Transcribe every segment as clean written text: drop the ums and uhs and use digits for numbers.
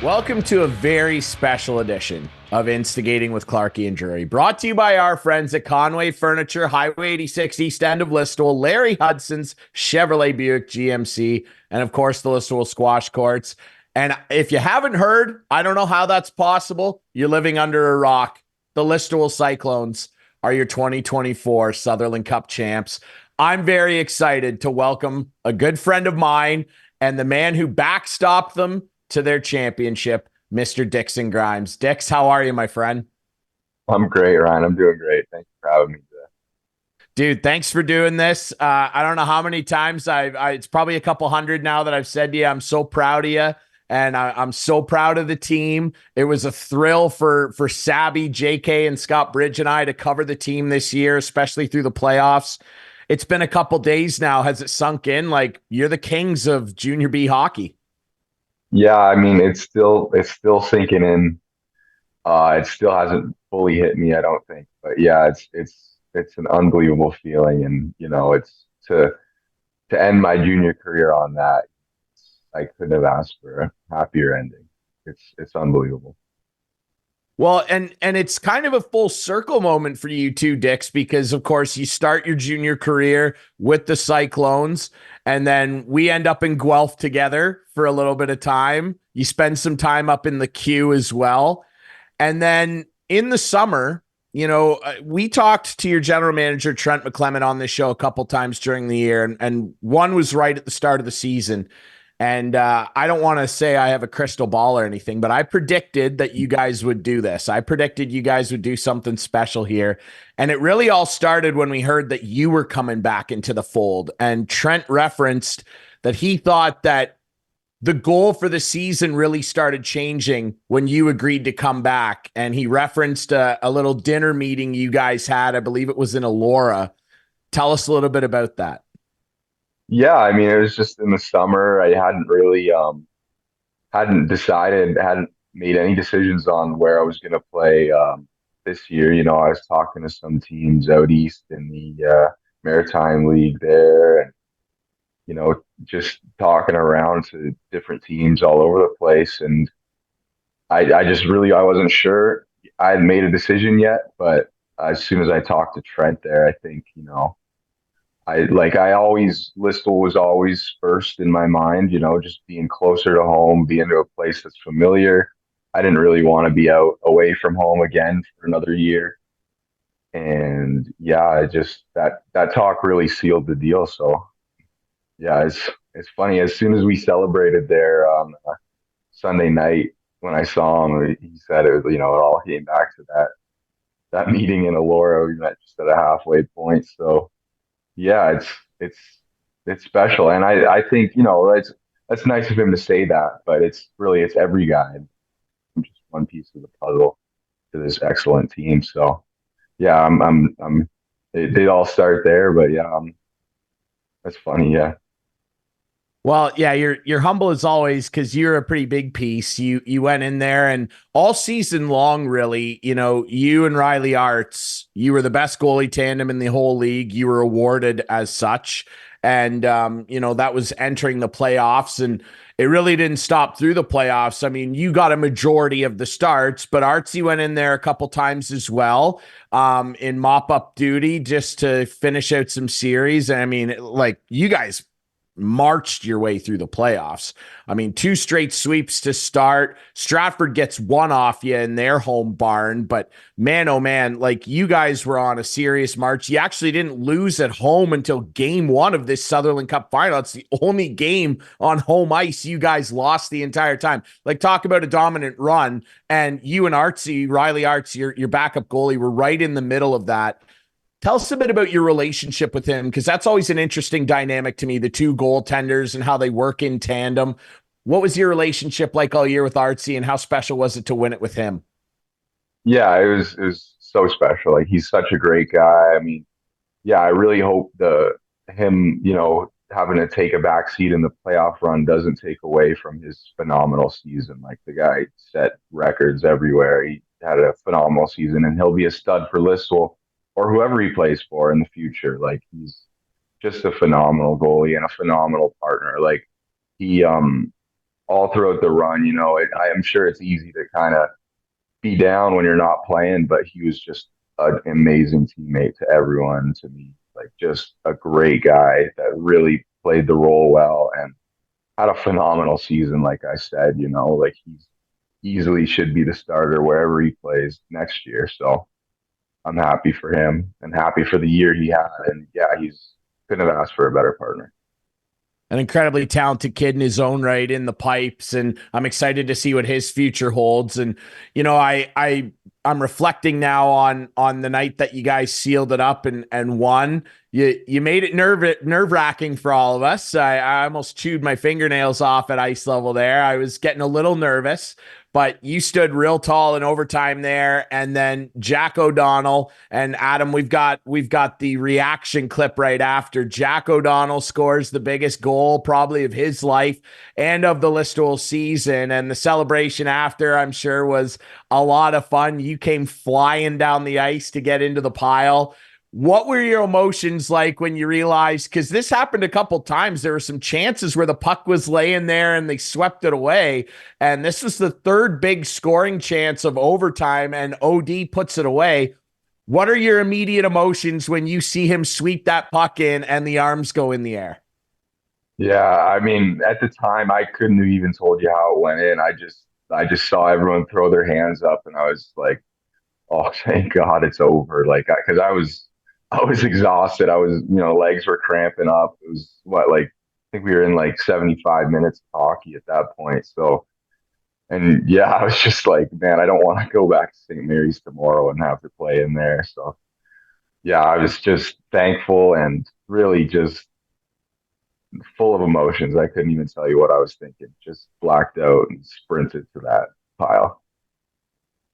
Welcome to a very special edition of Instigating with Clarkie and Drury, brought to you by our friends at Conway Furniture, Highway 86 East End of Listowel, Larry Hudson's Chevrolet Buick GMC, and of course the Listowel Squash Courts. And if you haven't heard, I don't know how that's possible. You're living under a rock. The Listowel Cyclones are your 2024 Sutherland Cup champs. I'm very excited to welcome a good friend of mine and the man who backstopped them to their championship, Mr. Dixon Grimes. Dix, how are you, my friend? I'm great, Ryan. I'm doing great. Thanks for having me today. Dude, thanks for doing this. I don't know how many times it's probably a couple hundred now that I've said to you, I'm so proud of you. And I'm so proud of the team. It was a thrill for Sabby, JK, and Scott Bridge and I to cover the team this year, especially through the playoffs. It's been a couple days now. Has it sunk in? Like, you're the kings of junior B hockey. Yeah, I mean, it's still sinking in. It still hasn't fully hit me, I don't think. But yeah, it's an unbelievable feeling, and it's to end my junior career on that. I couldn't have asked for a happier ending. It's unbelievable. Well, and it's kind of a full circle moment for you too, Dix, because of course you start your junior career with the Cyclones, and then we end up in Guelph together for a little bit of time. You spend some time up in the queue as well. And then in the summer, we talked to your general manager, Trent McClement, on this show a couple times during the year, and one was right at the start of the season. And I don't want to say I have a crystal ball or anything, but I predicted that you guys would do this. I predicted you guys would do something special here. And it really all started when we heard that you were coming back into the fold. And Trent referenced that he thought that the goal for the season really started changing when you agreed to come back. And he referenced a little dinner meeting you guys had. I believe it was in Elora. Tell us a little bit about that. Yeah, I mean, it was just in the summer. I hadn't really hadn't decided, hadn't made any decisions on where I was going to play this year. I was talking to some teams out east in the Maritime League there, and just talking around to different teams all over the place. And I just really I wasn't sure I hadn't made a decision yet, but as soon as I talked to Trent there, I think I always Listowel was always first in my mind, just being closer to home, being to a place that's familiar. I didn't really want to be out away from home again for another year. And yeah, I just that talk really sealed the deal. So yeah, it's funny. As soon as we celebrated there on Sunday night when I saw him, he said it was, it all came back to that meeting in Elora. We met just at a halfway point. So yeah, it's it's special, and I think that's nice of him to say that, but it's every guy. I'm just one piece of the puzzle to this excellent team. So yeah, I'm they all start there, but yeah, that's funny. Yeah, Well, yeah, you're humble as always because you're a pretty big piece. You went in there and all season long, really, you and Riley Arts, you were the best goalie tandem in the whole league. You were awarded as such. And that was entering the playoffs, and it really didn't stop through the playoffs. I mean, you got a majority of the starts, but Artsy went in there a couple times as well, in mop-up duty just to finish out some series. And I mean, like, you guys marched your way through the playoffs. I mean, 2 straight sweeps to start. Stratford gets one off you in their home barn, but man, oh man, like, you guys were on a serious march. You actually didn't lose at home until game 1 of this Sutherland Cup final. It's the only game on home ice you guys lost the entire time. Like, talk about a dominant run. And you and Artsy, Riley Arts, your backup goalie, were right in the middle of that. Tell us a bit about your relationship with him, because that's always an interesting dynamic to me, the two goaltenders and how they work in tandem. What was your relationship like all year with Artsy, and how special was it to win it with him? yeah, it was so special. Like, he's such a great guy. I mean, yeah, I really hope the him, having to take a back seat in the playoff run doesn't take away from his phenomenal season. Like, the guy set records everywhere. He had a phenomenal season, and he'll be a stud for Listowel or whoever he plays for in the future. Like, he's just a phenomenal goalie and a phenomenal partner. Like, he all throughout the run. I am sure it's easy to kind of be down when you're not playing, but he was just an amazing teammate to everyone, to me. Like just a great guy that really played the role well and had a phenomenal season. Like I said, like he's easily should be the starter wherever he plays next year. So I'm happy for him and happy for the year he had. And yeah, he's couldn't have asked for a better partner. An incredibly talented kid in his own right in the pipes, and I'm excited to see what his future holds. And I'm reflecting now on the night that you guys sealed it up and won. You made it nerve-wracking for all of us. I almost chewed my fingernails off at ice level there. I was getting a little nervous, but you stood real tall in overtime there. And then Jack O'Donnell and Adam, we've got the reaction clip right after. Jack O'Donnell scores the biggest goal probably of his life and of the Listowel season. And the celebration after, I'm sure, was a lot of fun. You came flying down the ice to get into the pile. What were your emotions like when you realized, because this happened a couple times, there were some chances where the puck was laying there and they swept it away. And this was the third big scoring chance of overtime and OD puts it away. What are your immediate emotions when you see him sweep that puck in and the arms go in the air? Yeah, I mean, at the time, I couldn't have even told you how it went in. I just saw everyone throw their hands up, and I was like, "Oh, thank God it's over!" Like, because I was exhausted. Legs were cramping up. It was I think we were in like 75 minutes of hockey at that point. So, and yeah, I was just like, man, I don't want to go back to St. Mary's tomorrow and have to play in there. So, yeah, I was just thankful and really just full of emotions. I couldn't even tell you what I was thinking. Just blacked out and sprinted to that pile.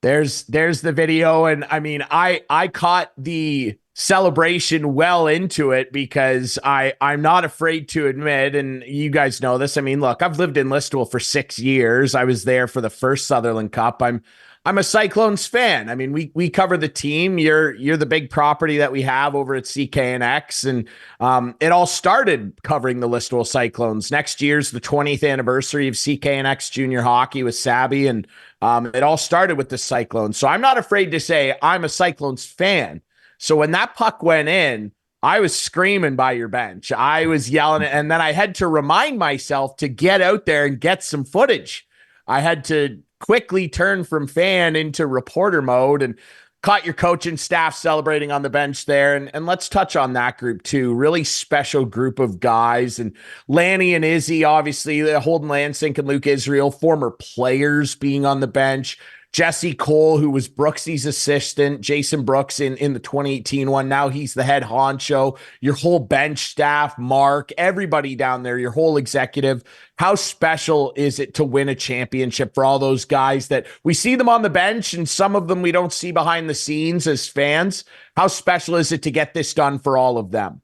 There's the video, and I mean, I caught the celebration well into it because I'm not afraid to admit, and you guys know this. I mean, look, I've lived in Listowel for 6 years. I was there for the first Sutherland Cup. I'm a Cyclones fan. I mean, we cover the team. You're the big property that we have over at CKNX, and it all started covering the Listowel Cyclones. Next year's the 20th anniversary of CKNX junior hockey with Sabby, and it all started with the Cyclones. So I'm not afraid to say I'm a Cyclones fan. So when that puck went in, I was screaming by your bench. I was yelling, and then I had to remind myself to get out there and get some footage. I had to quickly turn from fan into reporter mode and caught your coaching staff celebrating on the bench there. And let's touch on that group too. Really special group of guys. And Lanny and Izzy, obviously, Holden Lansink and Luke Israel, former players being on the bench. Jesse Cole, who was Brooksy's assistant, Jason Brooks in the 2018 one. Now he's the head honcho. Your whole bench staff, Mark, everybody down there, your whole executive. How special is it to win a championship for all those guys that we see them on the bench and some of them we don't see behind the scenes as fans? How special is it to get this done for all of them?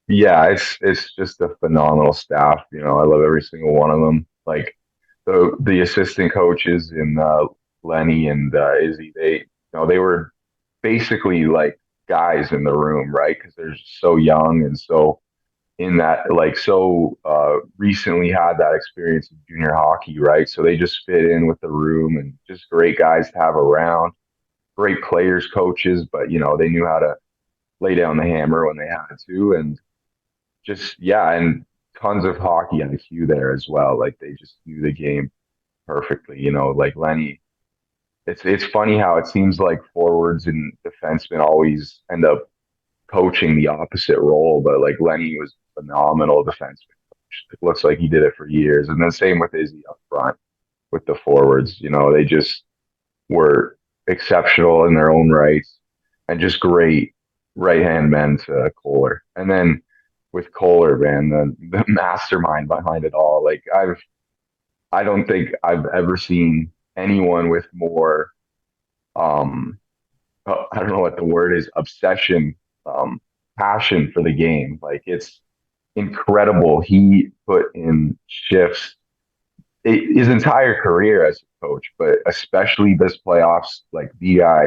Yeah, it's just a phenomenal staff. I love every single one of them. Like the assistant coaches in Lenny and Izzy, they were basically like guys in the room, right? Because they're so young and so in that, like, so recently had that experience in junior hockey, right? So they just fit in with the room and just great guys to have around, great players, coaches, but they knew how to lay down the hammer when they had to, and just yeah, and tons of hockey IQ there as well. Like they just knew the game perfectly. Like Lenny, it's funny how it seems like forwards and defensemen always end up coaching the opposite role, but like Lenny was a phenomenal defenseman coach. It looks like he did it for years. And then same with Izzy up front with the forwards. They just were exceptional in their own rights and just great right hand men to Kohler. And then with Kohler, man, the mastermind behind it all. Like I don't think I've ever seen anyone with more I don't know what the word is, obsession, passion for the game. Like it's incredible. He put in shifts his entire career as a coach, but especially this playoffs, like the guy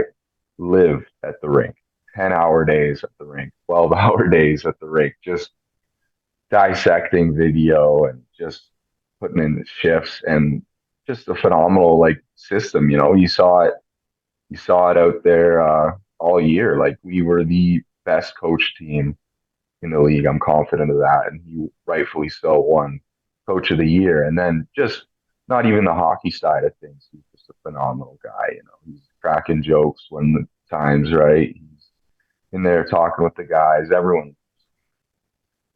lived at the rink, 10-hour days at the rink, 12-hour days at the rink, just dissecting video and just putting in the shifts, and just a phenomenal like system. You saw it out there all year. Like we were the best coach team in the league. I'm confident of that, and he rightfully so won Coach of the Year. And then just not even the hockey side of things. He's just a phenomenal guy. He's cracking jokes when the time's right. He's in there talking with the guys. Everyone.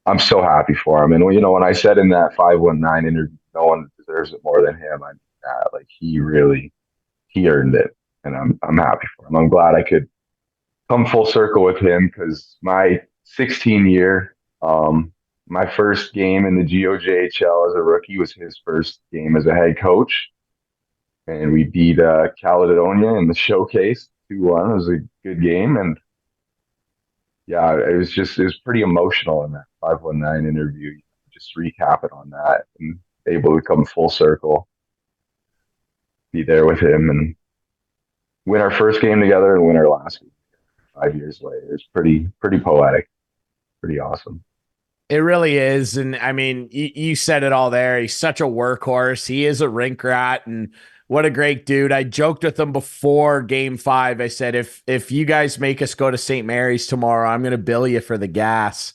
I'm so happy for him. And when I said in that 519 interview, no one deserves it more than him. I mean that. Like he earned it, and I'm happy for him. I'm glad I could come full circle with him because my 16 year, my first game in the GOJHL as a rookie was his first game as a head coach, and we beat Caledonia in the showcase 2-1. It was a good game, and yeah, it was pretty emotional in that 519 interview. Just recapping on that and able to come full circle, be there with him, and win our first game together and win our last game 5 years later. It's pretty poetic, pretty awesome. It really is. And I mean, you said it all there. He's such a workhorse. He is a rink rat, and what a great dude. I joked with him before game 5. I said, if you guys make us go to St. Mary's tomorrow, I'm going to bill you for the gas.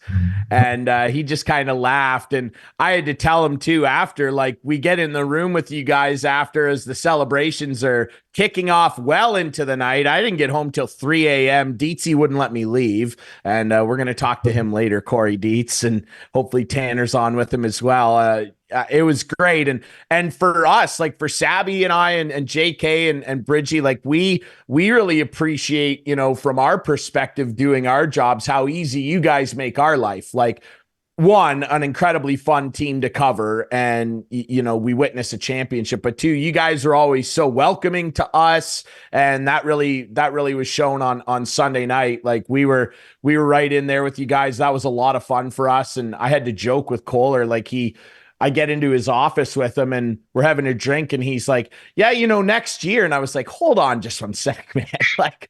And he just kind of laughed. And I had to tell him too, after, like, we get in the room with you guys after as the celebrations are kicking off well into the night. I didn't get home till 3 a.m. Dietzy wouldn't let me leave. And we're going to talk to him later, Kory Dietz, and hopefully Tanner's on with him as well. It was great. And for us, like for Sabby and I and JK and Bridgie, like we really appreciate, from our perspective, doing our jobs, how easy you guys make our life. Like, one, an incredibly fun team to cover, and we witness a championship, but two, you guys are always so welcoming to us, and that really was shown on Sunday night. Like we were right in there with you guys. That was a lot of fun for us. And I had to joke with Kohler, like I get into his office with him and we're having a drink and he's like, yeah, next year. And I was like, hold on just one sec, man. Like,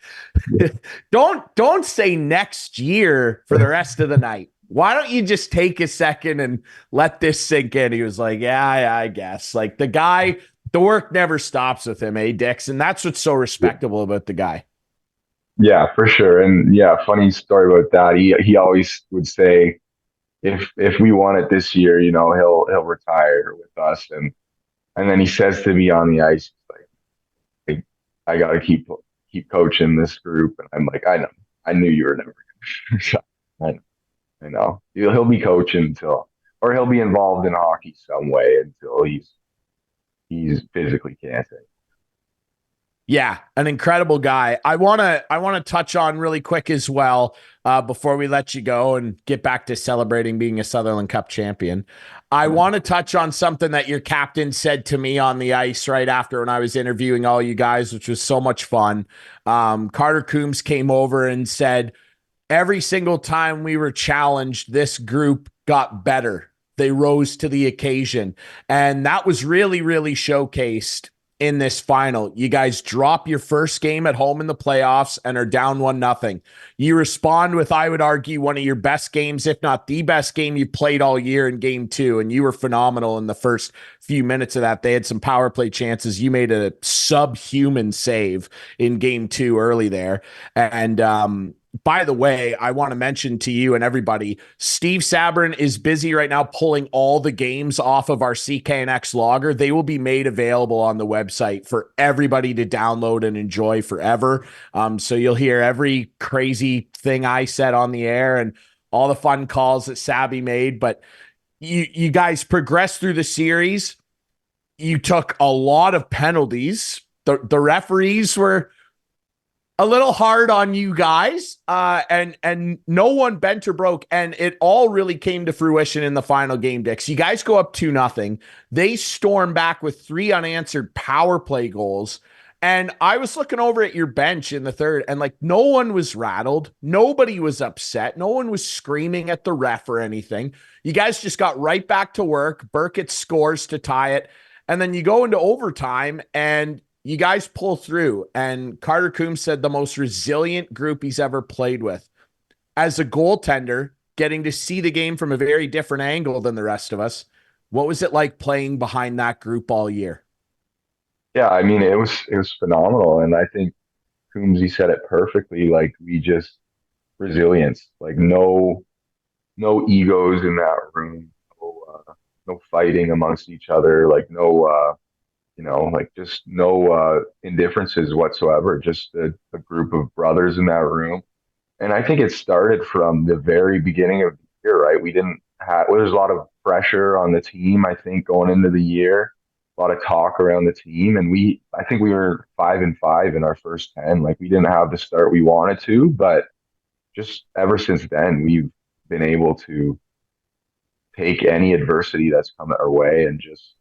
don't say next year for the rest of the night. Why don't you just take a second and let this sink in? He was like, yeah, I guess. Like the work never stops with him, Dix? And that's what's so respectable about the guy. Yeah, for sure. And yeah, funny story about that. He always would say, if we won it this year, he'll retire with us. And then he says to me on the ice, like, I got to keep coaching this group. And I'm like, I know, I knew you were never going to. I know he'll be coaching or he'll be involved in hockey some way until he's physically can't. Yeah, an incredible guy. I want to touch on really quick as well before we let you go and get back to celebrating being a Sutherland Cup champion. I want to touch on something that your captain said to me on the ice right after when I was interviewing all you guys, which was so much fun. Carter Coombs came over and said, every single time we were challenged, this group got better. They rose to the occasion. And that was really, really showcased in this final. You guys drop your first game at home in the playoffs and are down 1-0. You respond with, I would argue, one of your best games, if not the best game you played all year in game 2. And you were phenomenal in the first few minutes of that. They had some power play chances. You made a subhuman save in game 2 early there. And, by the way, I want to mention to you and everybody, Steve Sabrin is busy right now pulling all the games off of our CKNX logger. They will be made available on the website for everybody to download and enjoy forever. So you'll hear every crazy thing I said on the air and all the fun calls that Sabby made. But you guys progressed through the series. You took a lot of penalties. The referees were a little hard on you guys, and no one bent or broke, and it all really came to fruition in the final game, Dix. You guys go up 2-0. They storm back with 3 unanswered power play goals, and I was looking over at your bench in the third, and like no one was rattled, nobody was upset, no one was screaming at the ref or anything. You guys just got right back to work. Burkett scores to tie it, and then you go into overtime, and you guys pull through, and Carter Coombs said the most resilient group he's ever played with. As a goaltender, getting to see the game from a very different angle than the rest of us, What was it like playing behind that group all year? Yeah, I mean, it was phenomenal, and I think Coombsy said it perfectly. Like we just resilience, like no egos in that room, no fighting amongst each other, like no like just no indifferences whatsoever. Just a group of brothers in that room. And I think it started from the very beginning of the year, right? We didn't have, well, there's a lot of pressure on the team, I think, going into the year, a lot of talk around the team. And I think we were 5-5 in our first 10. Like we didn't have the start we wanted to, but just ever since then, we've been able to take any adversity that's come our way and just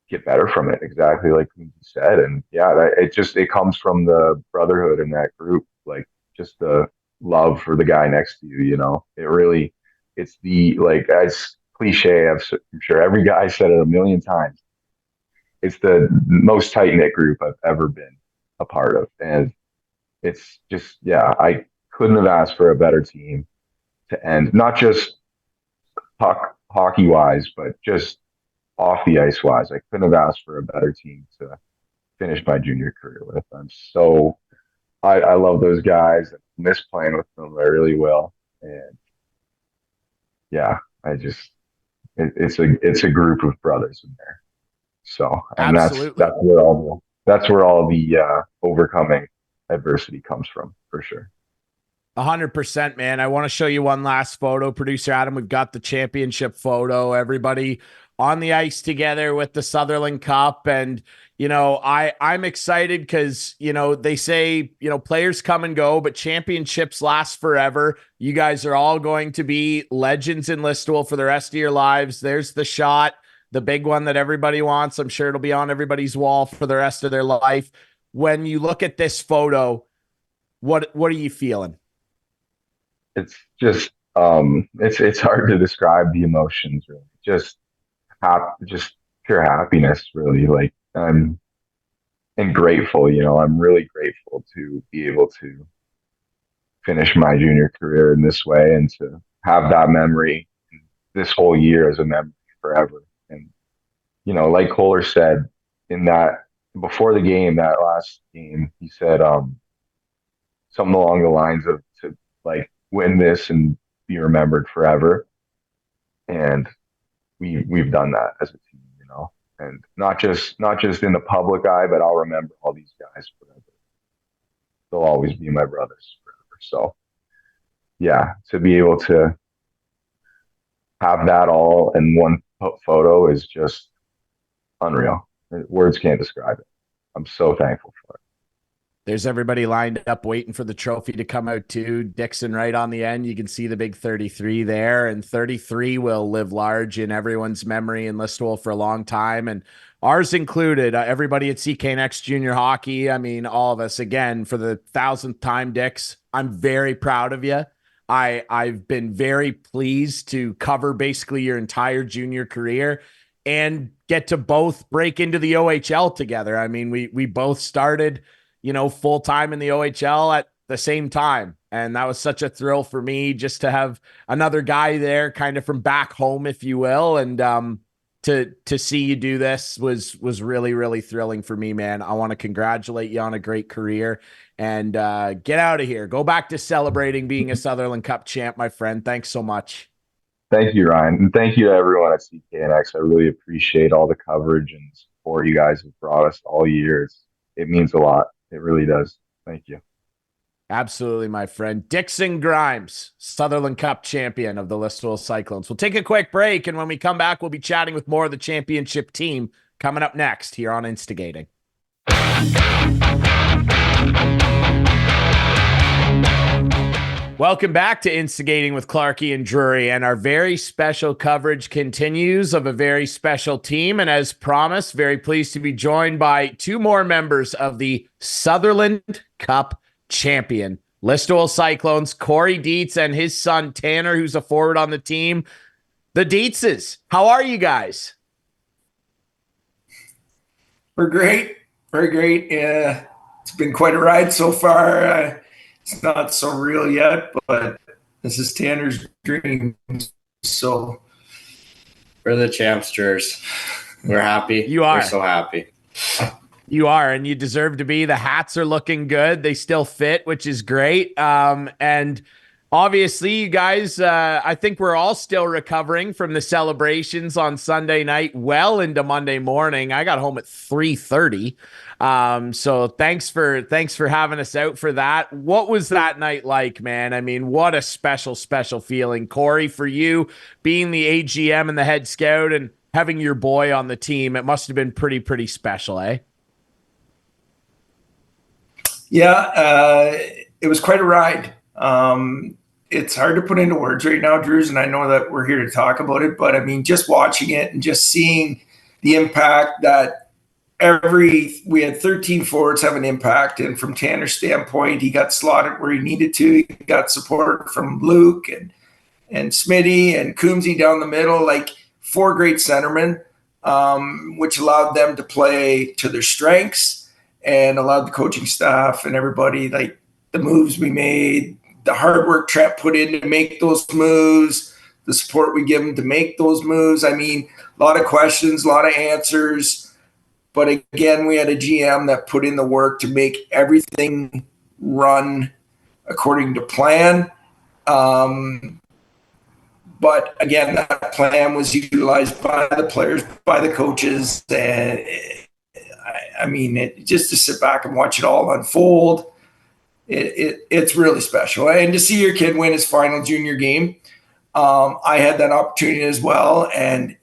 get better from it. Exactly like you said. And yeah, it comes from the brotherhood in that group, like just the love for the guy next to you. It really, it's the, like, as cliche, I'm sure every guy said it a million times. It's the most tight knit group I've ever been a part of. And it's just, yeah, I couldn't have asked for a better team to end, not just hockey wise, but just off the ice wise. I couldn't have asked for a better team to finish my junior career with. I love those guys. I miss playing with them. I really will. And yeah, it's a group of brothers in there. So, and Absolutely. that's where all the overcoming adversity comes from, for sure. 100%, man. I want to show you one last photo. Producer Adam, we've got the championship photo. Everybody on the ice together with the Sutherland Cup. And, I'm excited because, they say, players come and go, but championships last forever. You guys are all going to be legends in Listowel for the rest of your lives. There's the shot, the big one that everybody wants. I'm sure it'll be on everybody's wall for the rest of their life. When you look at this photo, what are you feeling? It's just it's hard to describe the emotions, really. Just pure happiness, really. Like and grateful. I'm really grateful to be able to finish my junior career in this way and to have that memory this whole year as a memory forever. And like Kohler said in that before the game, that last game, he said something along the lines of to like win this and be remembered forever. And we've done that as a team, and not just in the public eye, but I'll remember all these guys forever. They'll always be my brothers forever. So yeah, to be able to have that all in one photo is just unreal. Words can't describe it. I'm so thankful for it. There's everybody lined up waiting for the trophy to come out too. Dixon right on the end. You can see the big 33 there, and 33 will live large in everyone's memory in Listowel for a long time, and ours included. Everybody at CKNX Junior Hockey, I mean, all of us, again, for the 1,000th time, Dix, I'm very proud of you. I've been very pleased to cover basically your entire junior career and get to both break into the OHL together. I mean, we both started full time in the OHL at the same time. And that was such a thrill for me just to have another guy there kind of from back home, if you will. And to see you do this was really, really thrilling for me, man. I want to congratulate you on a great career and get out of here. Go back to celebrating being a Sutherland Cup champ, my friend. Thanks so much. Thank you, Ryan. And thank you to everyone at CKNX. I really appreciate all the coverage and support you guys have brought us all years. It means a lot. It really does. Thank you. Absolutely, my friend. Dixon Grimes, Sutherland Cup champion of the Listowel Cyclones. We'll take a quick break, and when we come back, we'll be chatting with more of the championship team coming up next here on Instigating. Welcome back to Instigating with Clarkey and Drury, and our very special coverage continues of a very special team. And as promised, very pleased to be joined by two more members of the Sutherland Cup champion, Listowel Cyclones, Kory Dietz and his son Tanner, who's a forward on the team. The Dietzes, how are you guys? We're great. Very great. It's been quite a ride so far. It's not so real yet, but this is Tanner's dream. So We're the champs, Jers. We're happy. You are. We're so happy. You are, and you deserve to be. The hats are looking good. They still fit, which is great. And obviously, you guys, I think we're all still recovering from the celebrations on Sunday night, well into Monday morning. I got home at 3:30. So thanks for having us out for that. What was that night like, man? I mean, what a special feeling. Kory, for you being the AGM and the head scout and having your boy on the team, it must have been pretty special, eh? Yeah, it was quite a ride. It's hard to put into words right now, Drews, and I know that we're here to talk about it, but I mean, just watching it and just seeing the impact that we had 13 forwards have an impact. And from Tanner's standpoint, he got slotted where he needed to. He got support from Luke and Smitty and Coombsy down the middle, like 4 great centermen, which allowed them to play to their strengths and allowed the coaching staff and everybody, like the moves we made, the hard work Trent put in to make those moves, the support we give him to make those moves. I mean, a lot of questions, a lot of answers. But again, we had a GM that put in the work to make everything run according to plan. But again, that plan was utilized by the players, by the coaches, and I mean, just to sit back and watch it all unfold, it's really special. And to see your kid win his final junior game, I had that opportunity as well, and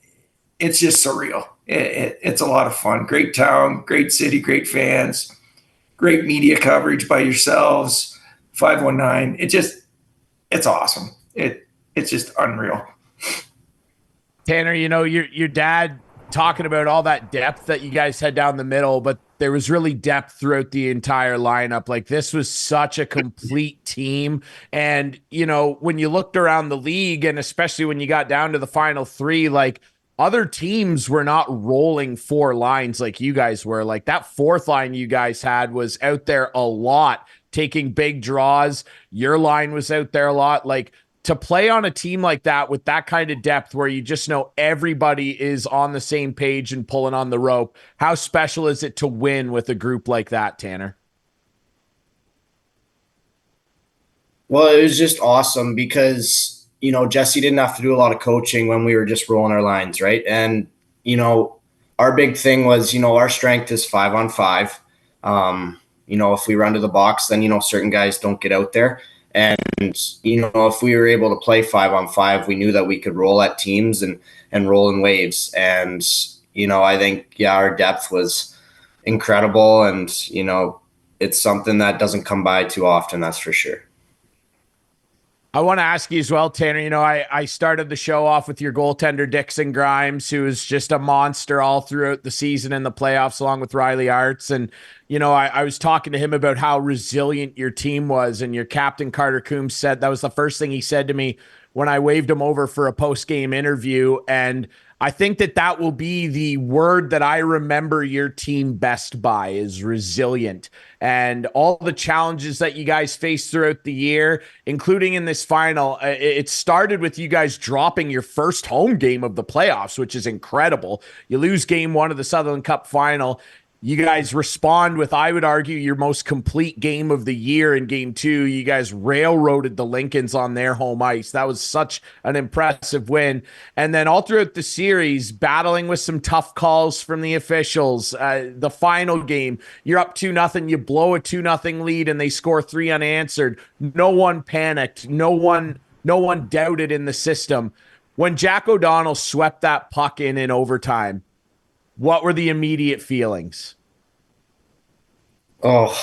it's just surreal. It's a lot of fun. Great town, great city, great fans, great media coverage by yourselves, 519. It's awesome. It's just unreal. Tanner, you know, your dad talking about all that depth that you guys had down the middle, but there was really depth throughout the entire lineup. Like, this was such a complete team. And, you know, when you looked around the league, and especially when you got down to the final 3, like, other teams were not rolling 4 lines like you guys were. Like, that 4th line you guys had was out there a lot, taking big draws. Your line was out there a lot. Like, to play on a team like that with that kind of depth where you just know everybody is on the same page and pulling on the rope, how special is it to win with a group like that, Tanner? Well, it was just awesome because, you know, Jesse didn't have to do a lot of coaching when we were just rolling our lines, right? And, you know, our big thing was, you know, our strength is 5-on-5. You know, if we run to the box, then, you know, certain guys don't get out there. And, you know, if we were able to play 5-on-5, we knew that we could roll at teams and roll in waves. And, you know, I think, yeah, our depth was incredible. And, you know, it's something that doesn't come by too often, that's for sure. I want to ask you as well, Tanner, you know, I started the show off with your goaltender, Dixon Grimes, who is just a monster all throughout the season and the playoffs, along with Riley Artz. And, you know, I was talking to him about how resilient your team was, and your captain, Carter Coombs, said that was the first thing he said to me when I waved him over for a post-game interview. And I think that will be the word that I remember your team best by, is resilient. And all the challenges that you guys faced throughout the year, including in this final, it started with you guys dropping your first home game of the playoffs, which is incredible. You lose game 1 of the Sutherland Cup final. You guys respond with, I would argue, your most complete game of the year in game 2. You guys railroaded the Lincolns on their home ice. That was such an impressive win. And then all throughout the series, battling with some tough calls from the officials. The final game, you're up 2-0, you blow a 2-0 lead, and they score 3 unanswered. No one panicked. No one doubted in the system. When Jack O'Donnell swept that puck in overtime, what were the immediate feelings? Oh,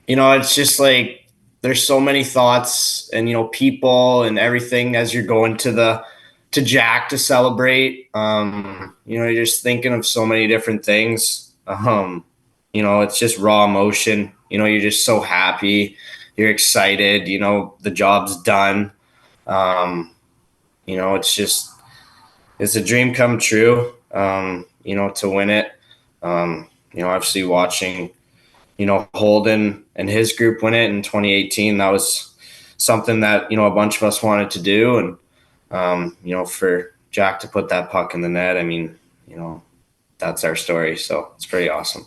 you know, it's just like there's so many thoughts and, you know, people and everything as you're going to Jack to celebrate. You know, you're just thinking of so many different things. You know, it's just raw emotion. You know, you're just so happy. You're excited. You know, the job's done. You know, it's a dream come true. You know, to win it, you know, obviously watching, you know, Holden and his group win it in 2018, that was something that, you know, a bunch of us wanted to do. And, you know, for Jack to put that puck in the net. I mean, that's our story. So it's pretty awesome.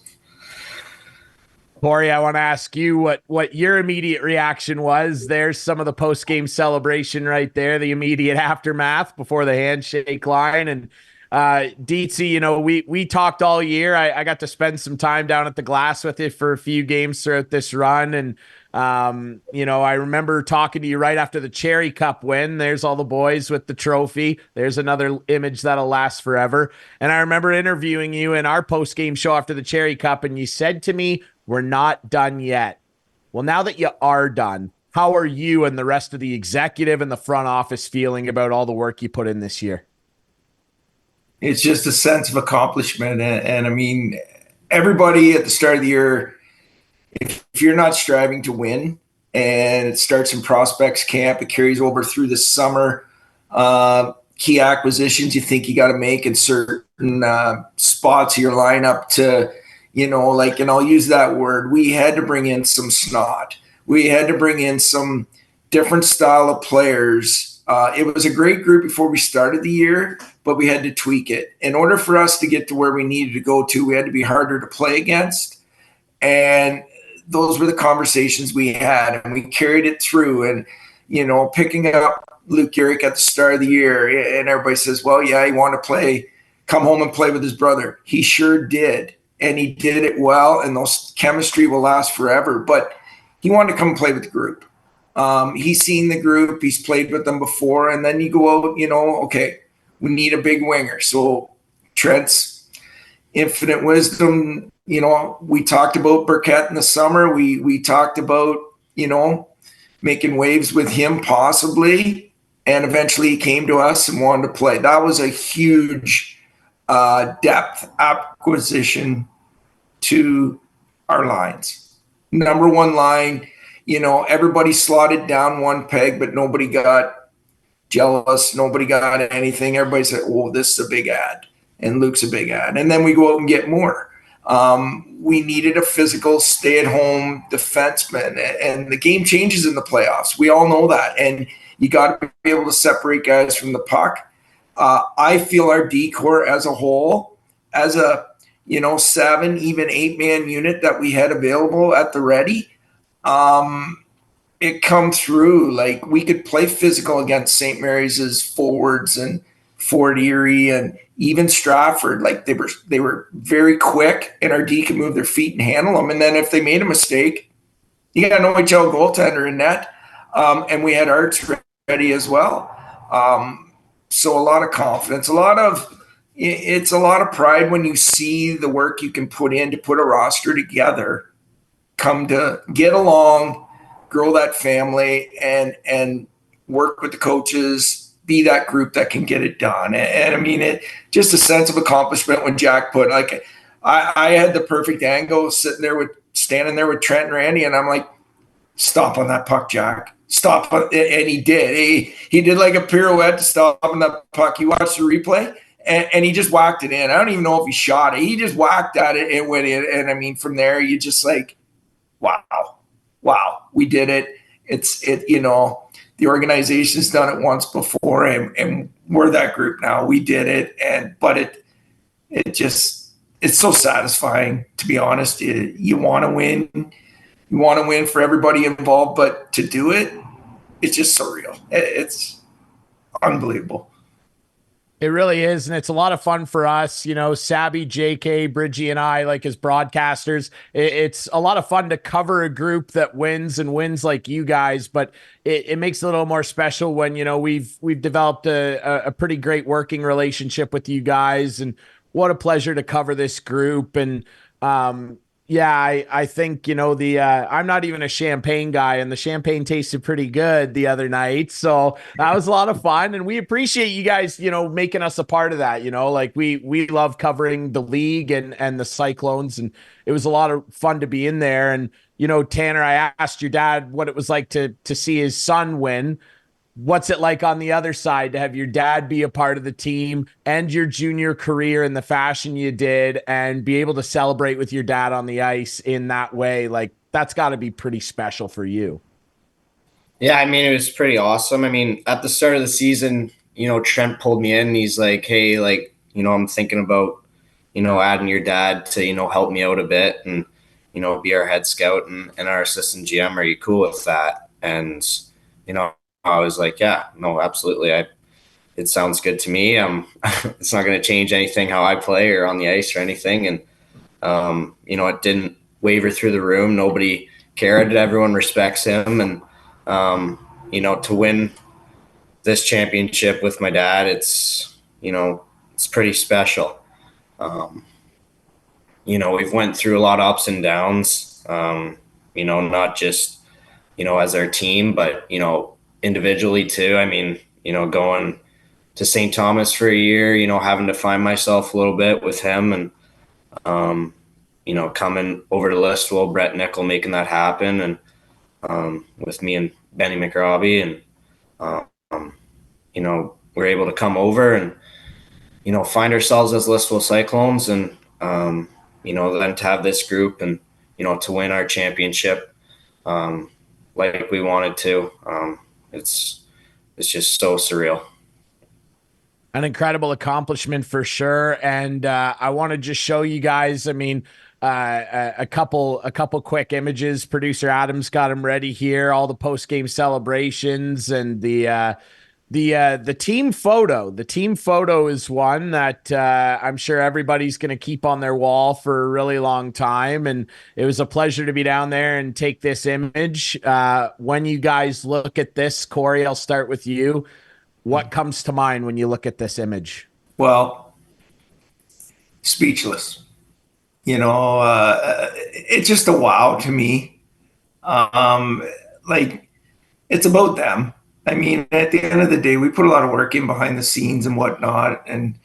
Kory, I want to ask you what your immediate reaction was. There's some of the post-game celebration right there, the immediate aftermath before the handshake line. And Dietzy, we talked all year. I got to spend some time down at the Glass with you for a few games throughout this run. And, I remember talking to you right after the Cherrey Cup win. There's all the boys with the trophy. There's another image that'll last forever. And I remember interviewing you in our post-game show after the Cherrey Cup, and you said to me, "We're not done yet." Well, now that you are done, how are you and the rest of the executive and the front office feeling about all the work you put in this year? It's just a sense of accomplishment. And I mean, everybody at the start of the year, if you're not striving to win, and it starts in prospects camp, it carries over through the summer, key acquisitions you think you got to make in certain spots of your lineup to, and I'll use that word, we had to bring in some snot. We had to bring in some different style of players. It was a great group before we started the year, but we had to tweak it. In order for us to get to where we needed to go to, we had to be harder to play against. And those were the conversations we had, and we carried it through. And, picking up Luke Gehrig at the start of the year, and everybody says, well, yeah, he wanted to come home and play with his brother. He sure did. And he did it well, and those chemistry will last forever. But he wanted to come and play with the group. He's seen the group. He's played with them before. And then you go out, okay, we need a big winger. So Trent's infinite wisdom, we talked about Burkett in the summer. We talked about, making waves with him possibly. And eventually he came to us and wanted to play. That was a huge depth acquisition to our lines. Number one line, everybody slotted down one peg, but nobody got jealous. Nobody got anything. Everybody said, oh, this is a big ad. And Luke's a big ad. And then we go out and get more. We needed a physical, stay-at-home defenseman. And the game changes in the playoffs. We all know that. And you got to be able to separate guys from the puck. I feel our D-core as a whole, as a 7, even 8-man unit that we had available at the ready, it come through. Like, we could play physical against St. Mary's forwards and Fort Erie and even Stratford. Like, they were very quick, and our D could move their feet and handle them. And then if they made a mistake, you got an OHL goaltender in net, and we had Arts ready as well. So a lot of confidence, it's a lot of pride when you see the work you can put in to put a roster together, come to get along, grow that family, and work with the coaches, be that group that can get it done. And I mean, it just a sense of accomplishment when Jack put, like, I had the perfect angle standing there with Trent and Randy, and I'm like, stop on that puck, Jack. Stop. And he did. He did like a pirouette to stop on that puck. He watched the replay, and he just whacked it in. I don't even know if he shot it. He just whacked at it and went in. And I mean, from there, you just like, wow, we did it. The organization's done it once before, and we're that group now. We did it, but it's so satisfying, to be honest. You want to win. You want to win for everybody involved, but to do it, it's just surreal. It's unbelievable. It really is, and it's a lot of fun for us, Sabby, JK, Bridgie, and I, like, as broadcasters. It's a lot of fun to cover a group that wins like you guys, but it makes it a little more special when, we've developed a pretty great working relationship with you guys, and what a pleasure to cover this group. And I think, I'm not even a champagne guy, and the champagne tasted pretty good the other night. So that was a lot of fun. And we appreciate you guys, making us a part of that, like we love covering the league and the Cyclones, and it was a lot of fun to be in there. And, Tanner, I asked your dad what it was like to see his son win. What's it like on the other side to have your dad be a part of the team and your junior career in the fashion you did, and be able to celebrate with your dad on the ice in that way? Like, that's got to be pretty special for you. Yeah, I mean, it was pretty awesome. I mean, at the start of the season, Trent pulled me in and he's like, hey, like, I'm thinking about, adding your dad to, help me out a bit and, be our head scout and our assistant GM. Are you cool with that? And, I was like, yeah, no, absolutely. It sounds good to me. It's not going to change anything how I play or on the ice or anything. And, it didn't waver through the room. Nobody cared. Everyone respects him. And, to win this championship with my dad, it's pretty special. We've went through a lot of ups and downs, not just, as our team, but, individually too. I mean, going to St. Thomas for a year, having to find myself a little bit with him and, coming over to Listowel, Brett Nickel making that happen. And with me and Benny McRobbie and, we're able to come over and, find ourselves as Listowel Cyclones and, then to have this group and, to win our championship like we wanted to. It's just so surreal. An incredible accomplishment for sure. And I want to just show you guys, I mean, a couple quick images. Producer Adam's got them ready here, all the post-game celebrations and the team photo. The team photo is one that I'm sure everybody's going to keep on their wall for a really long time. And it was a pleasure to be down there and take this image. When you guys look at this, Kory, I'll start with you. What comes to mind when you look at this image? Well, speechless. It's just a wow to me. Like, it's about them. I mean, at the end of the day, we put a lot of work in behind the scenes and whatnot, and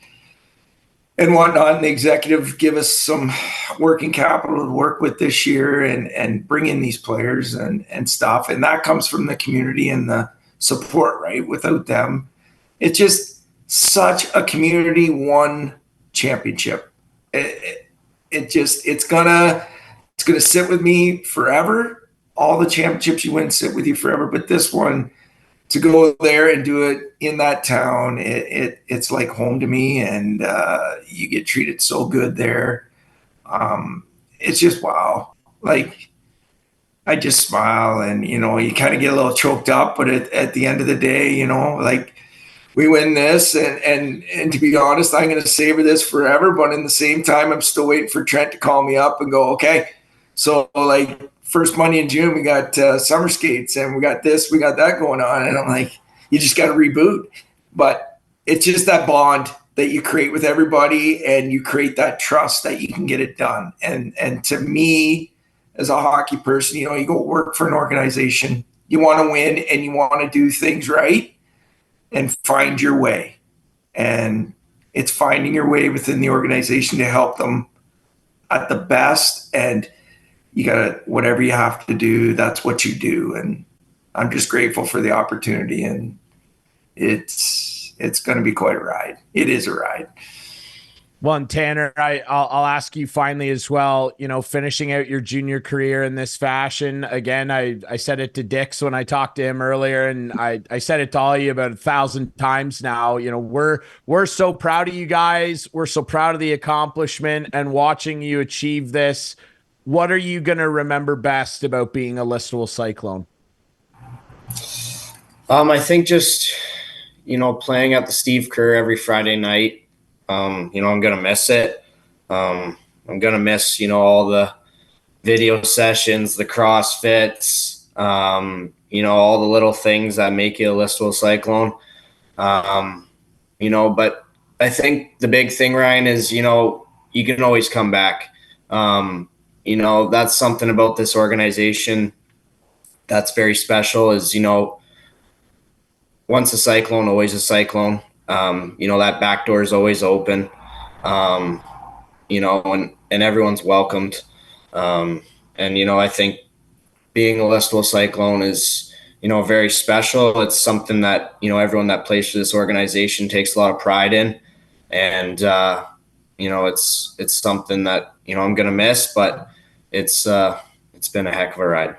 the executive give us some working capital to work with this year and bring in these players and stuff. And that comes from the community and the support, right? Without them, it's just such a community won championship. It's gonna sit with me forever. All the championships you win sit with you forever, but this one, to go there and do it in that town, it's like home to me, and you get treated so good there. It's just wow. Like, I just smile and, you kind of get a little choked up, but at the end of the day, like, we win this and to be honest, I'm going to savor this forever. But in the same time, I'm still waiting for Trent to call me up and go, okay, so like first Monday in June, we got summer skates and we got this, we got that going on. And I'm like, you just got to reboot. But it's just that bond that you create with everybody and you create that trust that you can get it done. And to me, as a hockey person, you go work for an organization, you want to win and you want to do things right and find your way. And it's finding your way within the organization to help them at the best. And you got to, whatever you have to do, that's what you do. And I'm just grateful for the opportunity. And it's going to be quite a ride. It is a ride. Well, and Tanner, I'll ask you finally as well, finishing out your junior career in this fashion. Again, I said it to Dix when I talked to him earlier, and I said it to all of you about 1,000 times now. We're so proud of you guys. We're so proud of the accomplishment and watching you achieve this. What are you going to remember best about being a Listowel Cyclone? I think just, playing at the Steve Kerr every Friday night. I'm going to miss it. I'm going to miss, all the video sessions, the CrossFits, all the little things that make you a Listowel Cyclone. But I think the big thing, Ryan, is, you can always come back. That's something about this organization that's very special is, once a Cyclone, always a Cyclone. That back door is always open, and everyone's welcomed. I think being a Listowel Cyclone is, very special. It's something that, everyone that plays for this organization takes a lot of pride in. And, it's something that, I'm going to miss, but it's been a heck of a ride.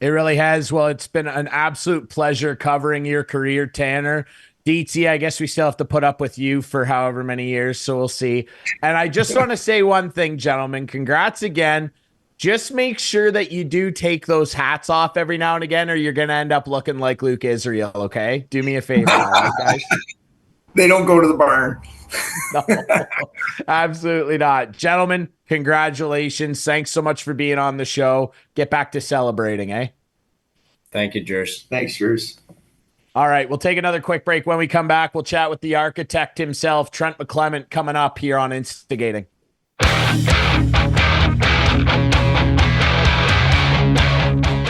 It really has. Well, it's been an absolute pleasure covering your career, Tanner. Dietzy, I guess we still have to put up with you for however many years, so we'll see. And I just want to say one thing, gentlemen. Congrats again. Just make sure that you do take those hats off every now and again, or you're going to end up looking like Luke Israel, okay? Do me a favor, all right, guys? They don't go to the barn. No, absolutely not. Gentlemen, congratulations. Thanks so much for being on the show. Get back to celebrating, eh? Thank you, Jers. Thanks, Jers. All right, we'll take another quick break. When we come back, we'll chat with the architect himself, Trent McClement, coming up here on Instigating.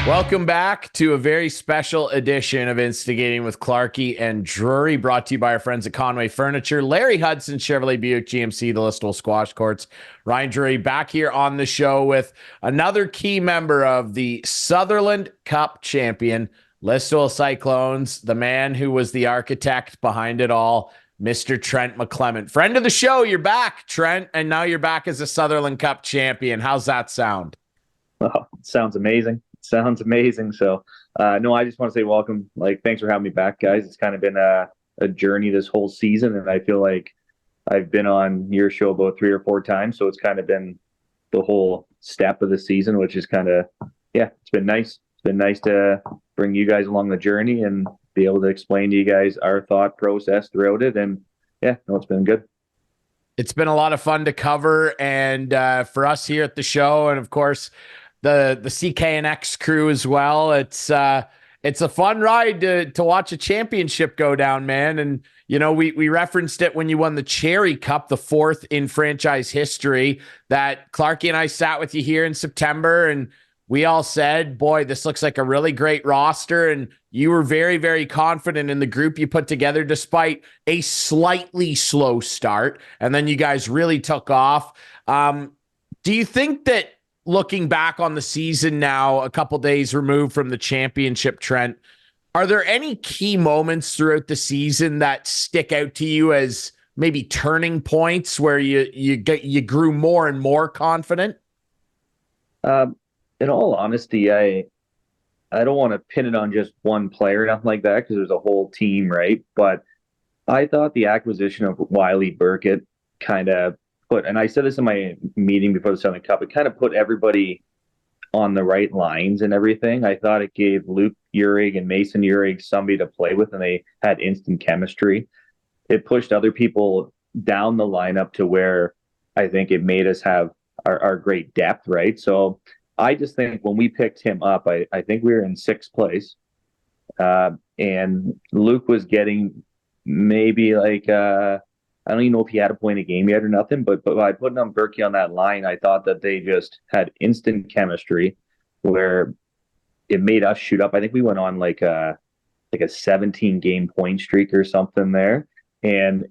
Welcome back to a very special edition of Instigating with Clarkey and Drury, brought to you by our friends at Conway Furniture, Larry Hudson, Chevrolet Buick GMC, the Listowel Squash Courts. Ryan Drury back here on the show with another key member of the Sutherland Cup champion, Listowel Cyclones, the man who was the architect behind it all, Mr. Trent McClement. Friend of the show, you're back, Trent, and now you're back as a Sutherland Cup champion. How's that sound? Oh, it sounds amazing. Sounds amazing. So, no, I just want to say welcome. Like, thanks for having me back, guys. It's kind of been a journey this whole season, and I feel like I've been on your show about 3 or 4 times. So it's kind of been the whole step of the season, which is kind of, yeah, it's been nice. It's been nice to bring you guys along the journey and be able to explain to you guys our thought process throughout it. And yeah, no, it's been good. It's been a lot of fun to cover, and for us here at the show, and of course the CKNX crew as well. It's a fun ride to watch a championship go down, man. And you know, we referenced it when you won the Cherrey Cup, the 4th in franchise history. That Clarkey and I sat with you here in September, and we all said, boy, this looks like a really great roster. And you were very, very confident in the group you put together, despite a slightly slow start. And then you guys really took off. Do you think that, looking back on the season now, a couple days removed from the championship, Trent, are there any key moments throughout the season that stick out to you as maybe turning points where you grew more and more confident? In all honesty, I don't want to pin it on just one player or nothing like that, because there's a whole team, right? But I thought the acquisition of Wiley Burkett kind of put, and I said this in my meeting before the Sutherland Cup, it kind of put everybody on the right lines and everything. I thought it gave Luke Uhrig and Mason Uhrig somebody to play with, and they had instant chemistry. It pushed other people down the lineup to where I think it made us have our great depth, right? So I just think when we picked him up, I think we were in 6th place. And Luke was getting maybe like, I don't even know if he had a point a game yet or nothing, but by putting on Berkey on that line, I thought that they just had instant chemistry where it made us shoot up. I think we went on like a 17 game point streak or something there. And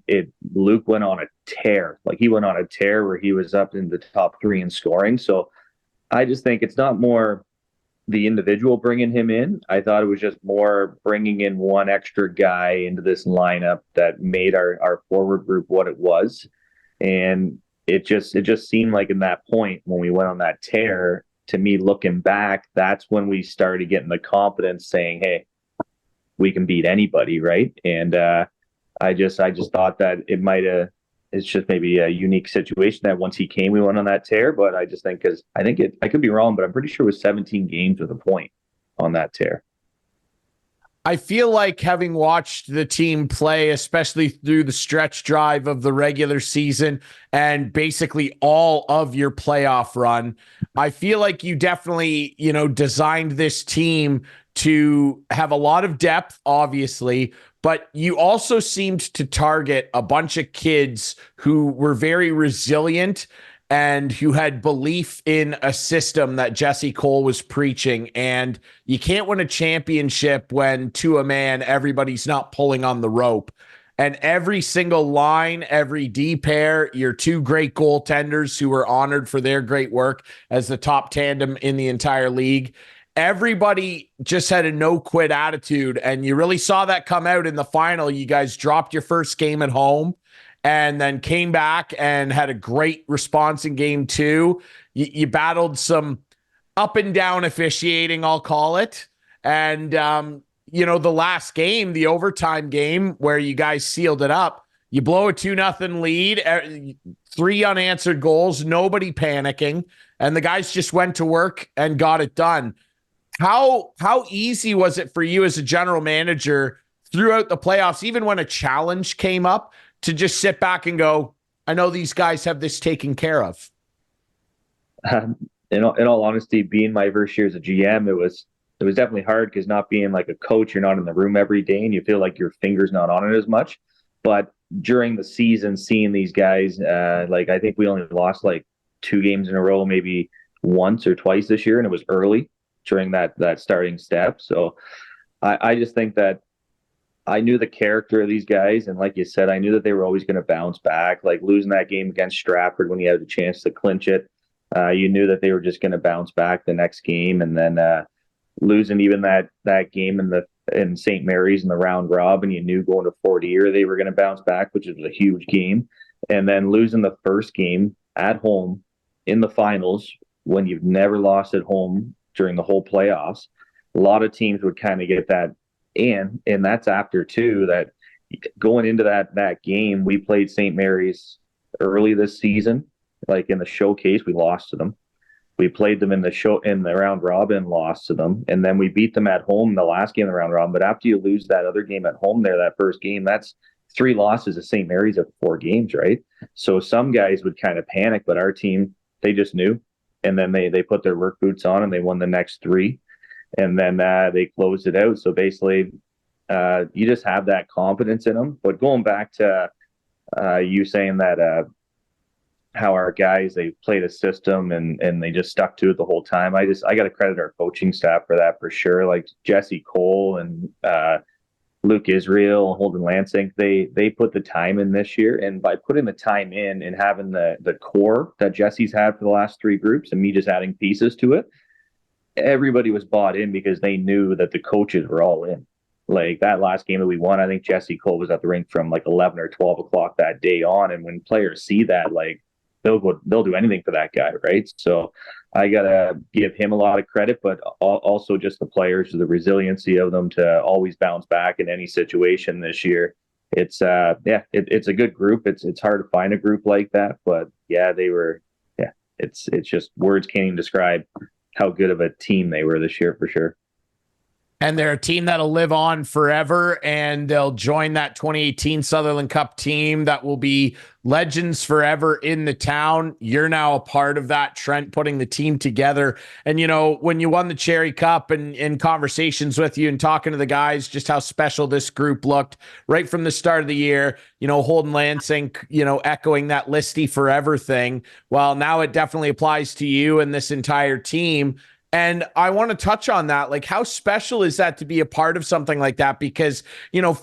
Luke went on a tear. Like, he went on a tear where he was up in the top 3 in scoring. So I just think it's not more the individual bringing him in. I thought it was just more bringing in one extra guy into this lineup that made our forward group what it was. And it just seemed like in that point when we went on that tear, to me, looking back, that's when we started getting the confidence saying, hey, we can beat anybody, right? And I just thought that it's just maybe a unique situation that once he came, we went on that tear. But I just think, I could be wrong, but I'm pretty sure it was 17 games with a point on that tear. I feel like, having watched the team play, especially through the stretch drive of the regular season and basically all of your playoff run, I feel like you definitely, designed this team to have a lot of depth, obviously, but you also seemed to target a bunch of kids who were very resilient and who had belief in a system that Jesse Cole was preaching. And you can't win a championship when, to a man, everybody's not pulling on the rope. And every single line, every D pair, your 2 great goaltenders who were honored for their great work as the top tandem in the entire league, everybody just had a no-quit attitude, and you really saw that come out in the final. You guys dropped your first game at home and then came back and had a great response in game 2. You battled some up and down officiating, I'll call it. And the last game, the overtime game where you guys sealed it up, you blow a 2-0 lead, 3 unanswered goals, nobody panicking, and the guys just went to work and got it done. How easy was it for you as a general manager throughout the playoffs, even when a challenge came up, to just sit back and go, I know these guys have this taken care of? In all honesty, being my first year as a GM, it was definitely hard because not being like a coach, you're not in the room every day and you feel like your finger's not on it as much. But during the season, seeing these guys, like I think we only lost like 2 games in a row, maybe once or twice this year, and it was early during that starting step. So I just think that I knew the character of these guys, and like you said, I knew that they were always going to bounce back. Like losing that game against Stratford when you had the chance to clinch it, you knew that they were just going to bounce back the next game, and then losing even that game in St. Mary's in the round robin, you knew going to Fort Erie they were going to bounce back, which was a huge game, and then losing the first game at home in the finals when you've never lost at home during the whole playoffs. A lot of teams would kind of get that. And that's after too, that going into that game, we played St. Mary's early this season, like in the showcase, we lost to them. We played them in the round robin, lost to them, and then we beat them at home in the last game of the round robin. But after you lose that other game at home there, that first game, that's 3 losses to St. Mary's of 4 games, right? So some guys would kind of panic, but our team, they just knew. And then they put their work boots on and they won the next 3. And then they closed it out. So basically, you just have that confidence in them. But going back to you saying that how our guys, they played a system and they just stuck to it the whole time. I got to credit our coaching staff for that for sure. Like Jesse Cole and Luke Israel, Holden Lansing, they put the time in this year. And by putting the time in and having the core that Jesse's had for the last 3 groups and me just adding pieces to it, everybody was bought in because they knew that the coaches were all in. Like that last game that we won, I think Jesse Cole was at the rink from like 11 or 12 o'clock that day on. And when players see that, like they'll do anything for that guy, right? So I gotta give him a lot of credit, but also just the players, the resiliency of them to always bounce back in any situation this year. It's it's a good group. It's hard to find a group like that, but it's just words can't even describe how good of a team they were this year for sure. And they're a team that'll live on forever, and they'll join that 2018 Sutherland Cup team that will be legends forever in the town. You're now a part of that, Trent, putting the team together. And, when you won the Cherrey Cup and in conversations with you and talking to the guys, just how special this group looked right from the start of the year, Holden Lansing, echoing that Listy forever thing. Well, now it definitely applies to you and this entire team. And I want to touch on that. Like, how special is that to be a part of something like that? Because,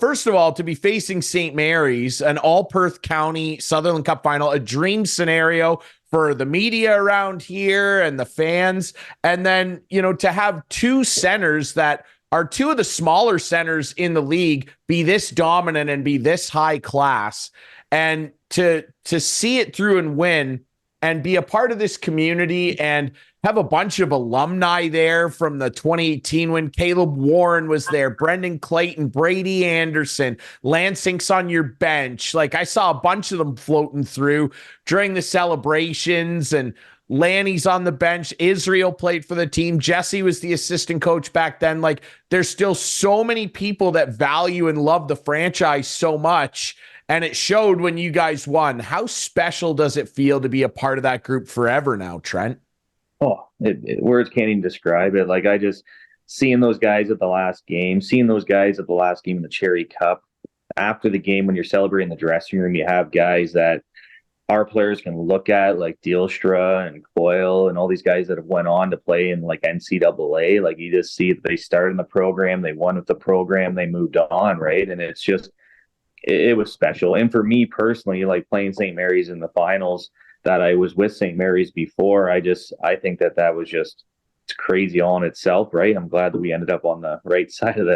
first of all, to be facing St. Mary's, an all-Perth County Sutherland Cup final, a dream scenario for the media around here and the fans. And then, to have 2 centers that are 2 of the smaller centers in the league be this dominant and be this high class, and to see it through and win and be a part of this community and have a bunch of alumni there from the 2018 when Caleb Warren was there, Brendan Clayton, Brady Anderson, Lansing's on your bench. Like, I saw a bunch of them floating through during the celebrations, and Lanny's on the bench. Israel played for the team. Jesse was the assistant coach back then. Like, there's still so many people that value and love the franchise so much. And it showed when you guys won. How special does it feel to be a part of that group forever now, Trent? Oh, words can't even describe it. Like, I just seeing those guys at the last game, in the Cherrey Cup. After the game, when you're celebrating the dressing room, you have guys that our players can look at, like Dealstra and Coyle and all these guys that have went on to play in like NCAA. Like, you just see that they started in the program, they won with the program, they moved on, right? And it's just, it was special. And for me personally, like playing St. Mary's in the finals, that I was with St. Mary's before, I think that was just, it's crazy all in itself, right? I'm glad that we ended up on the right side of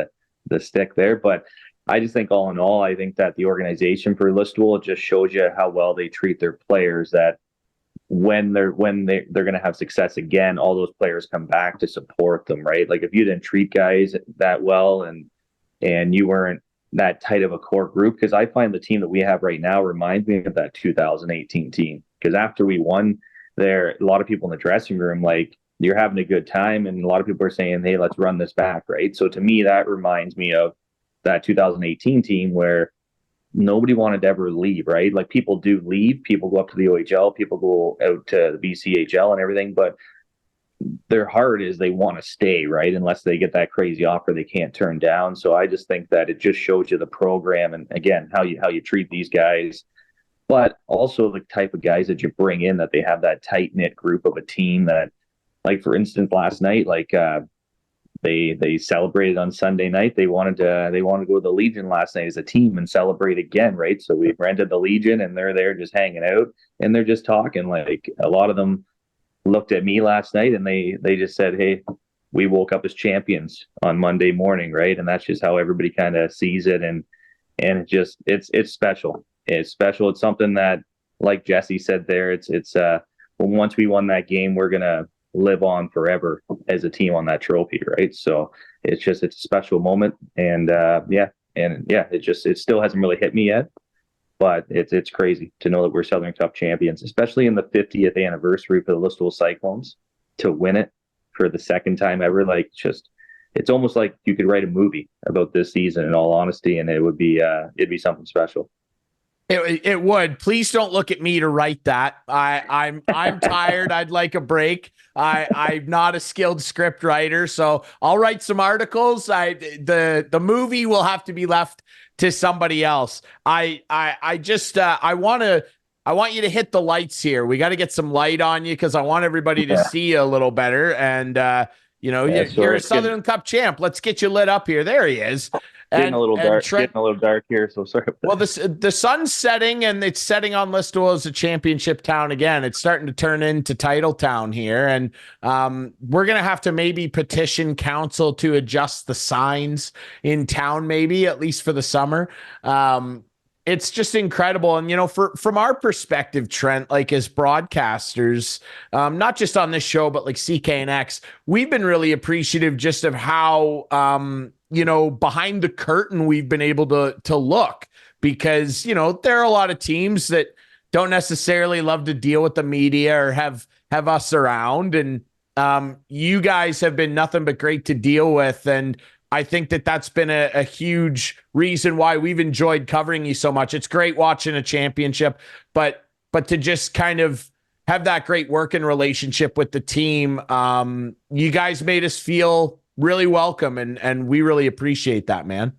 the stick there. But I just think all in all, I think that the organization for Listowel just shows you how well they treat their players, that when they're going to have success again, all those players come back to support them, right? Like, if you didn't treat guys that well and and you weren't that tight of a core group. Because I find the team that we have right now reminds me of that 2018 team. Because after we won there, a lot of people in the dressing room, like, you're having a good time, and a lot of people are saying, hey, let's run this back, right? So to me, that reminds me of that 2018 team where nobody wanted to ever leave, right? Like, people do leave, people go up to the OHL, people go out to the BCHL and everything, but their heart is they want to stay, right? Unless they get that crazy offer they can't turn down. So I just think that it just shows you the program, and again, how you treat these guys, but also the type of guys that you bring in, that they have that tight knit group of a team that, like, for instance, last night, like, they celebrated on Sunday night. They wanted to go to the Legion last night as a team and celebrate again, right? So we rented the Legion, and they're there just hanging out, and they're just talking. Like, a lot of them looked at me last night, and they just said, hey, we woke up as champions on Monday morning, right? And that's just how everybody kind of sees it, and it's special. It's special. It's something that, like Jesse said there, it's once we won that game, we're gonna live on forever as a team on that trophy, right? So it's a special moment, and it still hasn't really hit me yet, but it's crazy to know that we're Southern Cup champions, especially in the 50th anniversary for the Listowel Cyclones, to win it for the second time ever. Like, it's almost like you could write a movie about this season, in all honesty, and it'd be something special. It would. Please don't look at me to write that. I'm tired. I'd like a break. I'm not a skilled script writer, so I'll write some articles. The movie will have to be left to somebody else. I want you to hit the lights here. We got to get some light on you, because I want everybody to see you a little better. And you're a Sutherland Cup champ. Let's get you lit up here. There he is. Getting a little dark here, so sorry. Well, the sun's setting, and it's setting on Listowel as a championship town again. It's starting to turn into title town here, and we're gonna have to maybe petition council to adjust the signs in town, maybe at least for the summer. It's just incredible. And, from our perspective, Trent, like, as broadcasters, not just on this show, but like CKNX, we've been really appreciative just of how, behind the curtain we've been able to look, because, there are a lot of teams that don't necessarily love to deal with the media or have us around. And you guys have been nothing but great to deal with. And I think that's been a huge reason why we've enjoyed covering you so much. It's great watching a championship, but to just kind of have that great working relationship with the team, you guys made us feel really welcome, and we really appreciate that, man.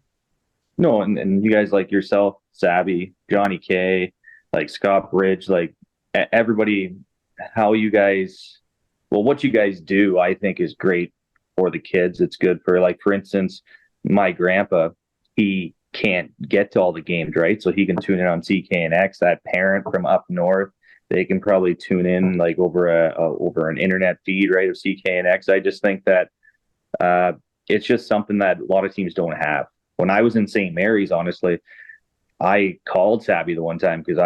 No, and you guys, like yourself, Savvy, Johnny K, like Scott Bridge, like everybody, what you guys do, I think, is great for the kids. It's good for, like, for instance, my grandpa, he can't get to all the games, right? So he can tune in on CKNX. That parent from up north, they can probably tune in, like, over an internet feed, right, of CKNX. I just think that it's just something that a lot of teams don't have. When I was in St. Mary's, honestly, I called Savvy the one time, because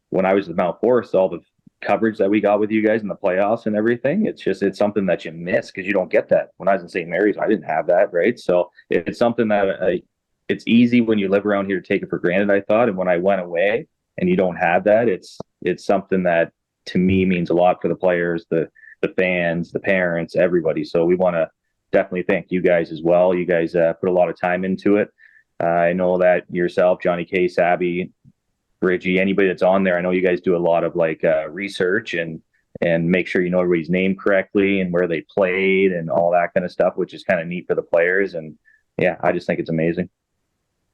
when I was at Mount Forest, all the coverage that we got with you guys in the playoffs and everything, it's something that you miss, because you don't get that. When I was in St. Mary's, I didn't have that, right? So it's something that it's easy when you live around here to take it for granted, I thought. And when I went away and you don't have that, it's something that to me means a lot for the players, the fans, the parents, everybody. So we want to definitely thank you guys as well. You guys put a lot of time into it. I know that yourself, Johnny K, Sabby, Bridgie, anybody that's on there, I know you guys do a lot of research and make sure you know everybody's name correctly and where they played and all that kind of stuff, which is kind of neat for the players. And yeah, I just think it's amazing.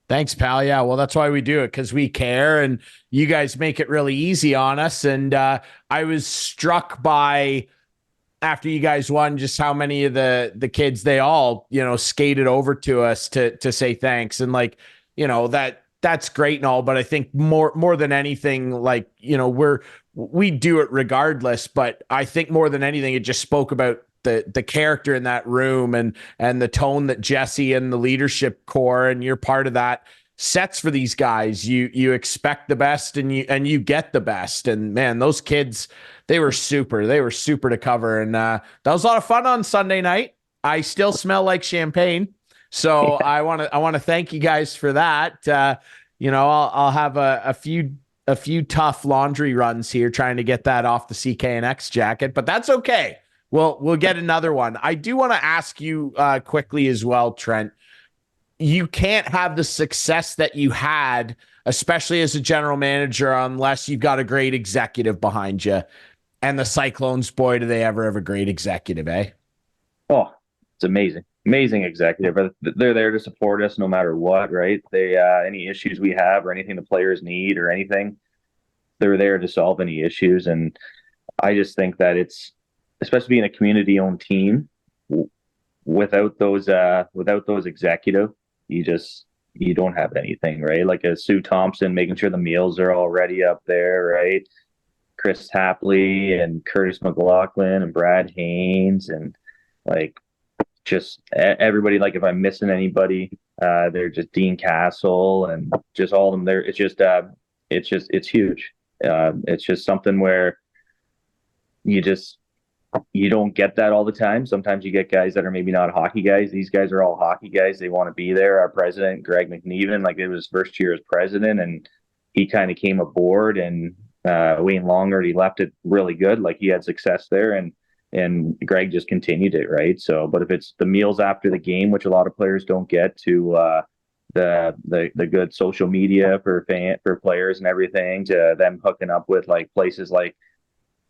Thanks, pal. Yeah, well, that's why we do it, because we care, and you guys make it really easy on us. And I was struck by, after you guys won, just how many of the kids, they all, skated over to us to say thanks. And that's great and all, but I think more than anything, we do it regardless, but I think more than anything, it just spoke about the character in that room and the tone that Jesse and the leadership core, and you're part of that, sets for these guys. You expect the best, and you get the best. And man, those kids, they were super to cover. And that was a lot of fun on Sunday night. I still smell like champagne. So I want to thank you guys for that. I'll have a few tough laundry runs here trying to get that off the CKNX jacket, but that's okay. We'll get another one. I do want to ask you quickly as well, Trent. You can't have the success that you had, especially as a general manager, unless you've got a great executive behind you. And the Cyclones, boy, do they ever have a great executive, eh? Oh, it's amazing. Amazing executive. They're there to support us no matter what, right? They any issues we have or anything the players need or anything, they're there to solve any issues. And I just think that it's, especially being a community-owned team, without those executive, you don't have anything, right? Like a Sue Thompson making sure the meals are already up there, right? Chris Hapley and Curtis McLaughlin and Brad Haynes and like just everybody. Like if I'm missing anybody, they're just Dean Castle and just all of them there. It's huge. It's just something where you don't get that all the time. Sometimes you get guys that are maybe not hockey guys. These guys are all hockey guys. They want to be there. Our president, Greg McNeven, like it was his first year as president, and he kind of came aboard, and Wayne Long already left it really good. Like he had success there, and Greg just continued it, right? So, but if it's the meals after the game, which a lot of players don't get to, the good social media for players and everything, to them hooking up with like places like,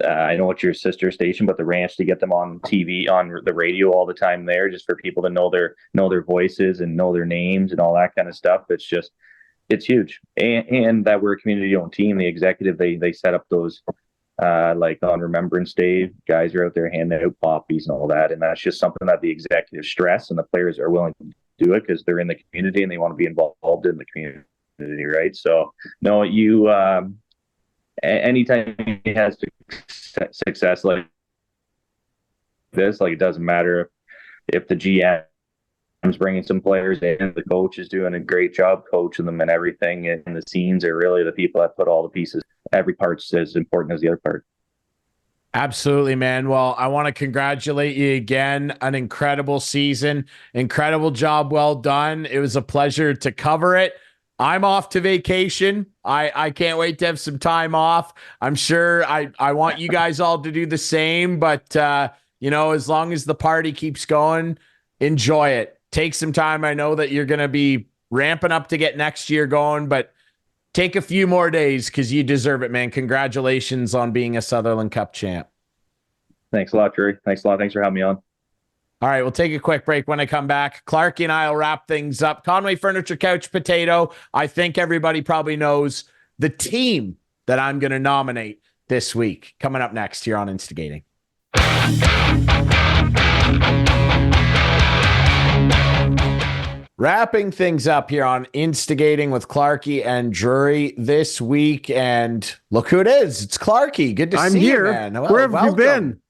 I know it's your sister station, but the Ranch, to get them on TV, on the radio all the time there, just for people to know their voices and know their names and all that kind of stuff. It's huge. And that we're a community-owned team. The executive, they set up those, like on Remembrance Day, guys are out there handing out poppies and all that. And that's just something that the executives stress, and the players are willing to do it because they're in the community and they want to be involved in the community, right? So, no, anytime he has success like this, like it doesn't matter if the GM's bringing some players in, the coach is doing a great job coaching them and everything, and the scenes are really the people that put all the pieces. Every part's as important as the other part. Absolutely, man. Well, I want to congratulate you again. An incredible season, incredible job, well done. It was a pleasure to cover it. I'm off to vacation. I can't wait to have some time off. I'm sure I want you guys all to do the same, but as long as the party keeps going, enjoy it. Take some time. I know that you're going to be ramping up to get next year going, but take a few more days because you deserve it, man. Congratulations on being a Sutherland Cup champ. Thanks a lot, Cherrey. Thanks a lot. Thanks for having me on. All right, we'll take a quick break. When I come back, Clarky and I will wrap things up. Conway Furniture Couch Potato. I think everybody probably knows the team that I'm going to nominate this week. Coming up next here on Instigating. Wrapping things up here on Instigating with Clarky and Drury this week. And look who it is. It's Clarky. Good to see you, man. Well, where have you been?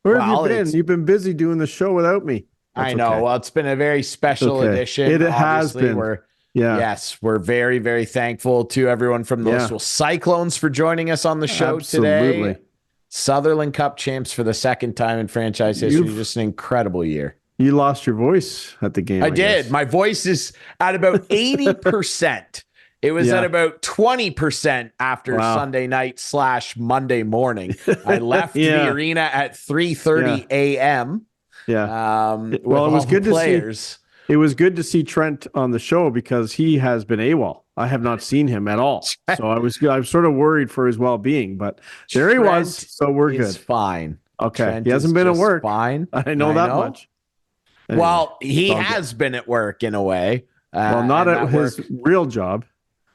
Where have you been? You've been busy doing the show without me. I know. Okay. Well, it's been a very special edition. It has been. We're very, very thankful to everyone from the Listowel Cyclones for joining us on the show today. Sutherland Cup champs for the second time in franchise history. Just an incredible year. You lost your voice at the game. I did. Guess. My voice is at about 80%. It was at about 20% after Sunday night / Monday morning. I left the arena at 3:30 a.m. It was good to see. It was good to see Trent on the show because he has been AWOL. I have not seen him at all, so I was sort of worried for his well-being. But there he was. So we're good. Fine. Okay, Trent he hasn't been at work. Fine. I know that much. Anyway, well, he has been at work in a way. Well, not at his real job.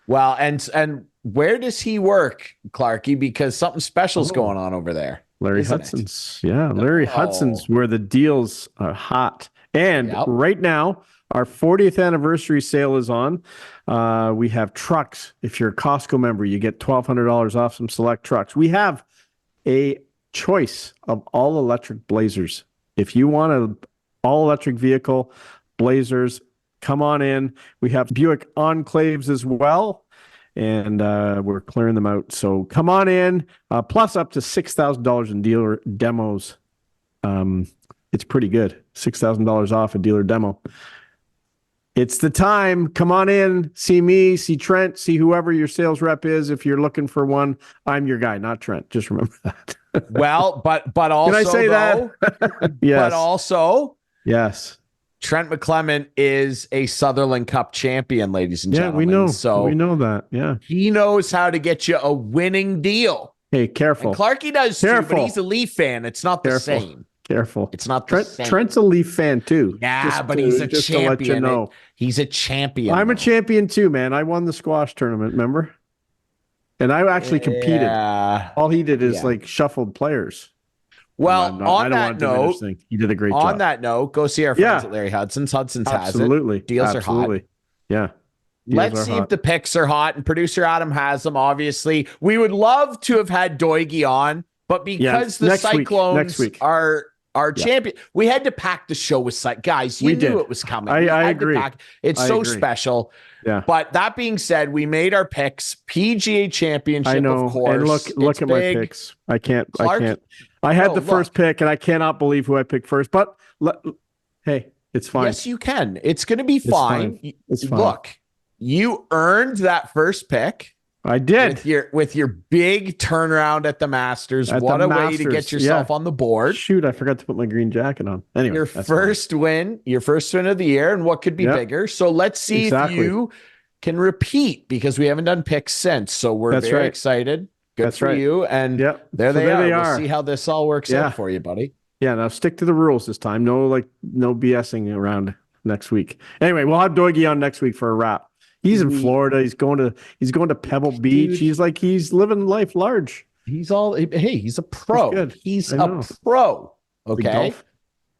Well, and where does he work, Clarky? Because something special's going on over there. Larry Hudson's. Yeah, Larry Hudson's, where the deals are hot. And right now, our 40th anniversary sale is on. We have trucks. If you're a Costco member, you get $1,200 off some select trucks. We have a choice of all-electric Blazers. If you want an all-electric vehicle, Blazers, come on in. We have Buick Enclaves as well, and we're clearing them out. So come on in, plus up to $6,000 in dealer demos. It's pretty good. $6,000 off a dealer demo. It's the time. Come on in. See me, see Trent, see whoever your sales rep is. If you're looking for one, I'm your guy, not Trent. Just remember that. Well, but also, can I say though, that? Yes. But also, yes, Trent McClement is a Sutherland Cup champion, ladies and gentlemen. We know. So we know that. Yeah, he knows how to get you a winning deal. Hey, careful. And Clarky does too, but he's a Leaf fan. It's not the same. Careful. It's not the same. Trent's a Leaf fan too. Yeah, but he's a champion. To let you know. He's a champion. I'm a champion too, man. I won the squash tournament, remember? And I actually competed. All he did is like shuffled players. Well, on that note, he did a great job. On that note, go see our friends at Larry Hudson's. Hudson's has it. Deals are hot. Yeah. Let's see if the picks are hot, and producer Adam has them, obviously. We would love to have had Doigie on, but because the Cyclones are our champion, we had to pack the show with Cycs. Guys, you knew it was coming. I agree. It's so special. Yeah. But that being said, we made our picks. PGA Championship, of course. And look at my picks. I can't. I had the first pick, and I cannot believe who I picked first. But hey, it's fine. Yes, you can. It's going to be fine. It's fine. Look, you earned that first pick. I did. With your big turnaround at the Masters. What a way to get yourself on the board. Shoot, I forgot to put my green jacket on. Anyway, your first win of the year, and what could be bigger. So let's see if you can repeat, because we haven't done picks since. So we're very excited. Good for you. And there they are. We'll see how this all works out for you, buddy. Yeah, now stick to the rules this time. No BSing around next week. Anyway, we'll have Doigie on next week for a wrap. He's in Florida. He's going to Pebble Beach. He's living life large. He's a pro. He's a pro. Okay.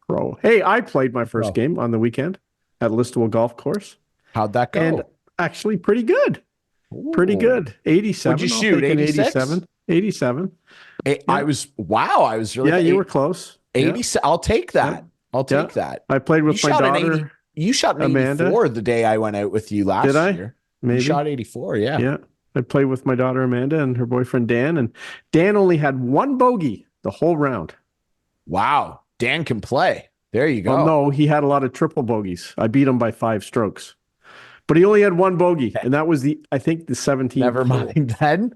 Pro. Hey, I played my first game on the weekend at Listowel Golf Course. How'd that go? And actually pretty good. Ooh. Pretty good. 87. Would you shoot? 87. 87. I was really. Yeah, you were close. 87. I'll take that. I'll take that. I played with my daughter. You shot an 84 the day I went out with you last year. Maybe. You shot 84, yeah. Yeah. I played with my daughter Amanda and her boyfriend Dan, and Dan only had one bogey the whole round. Wow. Dan can play. There you go. Well, no, he had a lot of triple bogeys. I beat him by 5 strokes. But he only had one bogey, and that was the 17th. Never mind then.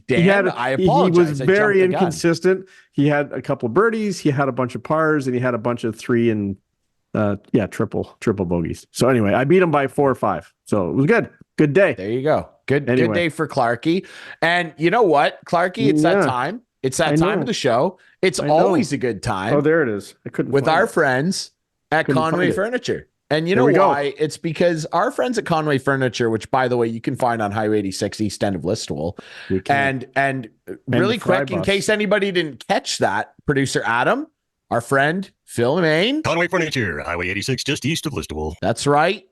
Dan, I apologize. He was very inconsistent. He had a couple of birdies, he had a bunch of pars, and he had a bunch of 3 and triple bogeys. So anyway, I beat him by 4 or 5. So it was good. Good day. There you go. Good day for Clarky. And you know what, Clarky, it's that time. It's that time of the show. It's always a good time. Oh, there it is. I couldn't with our friends at Conway Furniture. And you know why? It's because our friends at Conway Furniture, which by the way, you can find on Highway 86 east end of Listowel. And really quick, in case anybody didn't catch that, producer Adam, our friend Phil Maine. Conway Furniture, Highway 86, just east of Listowel. That's right.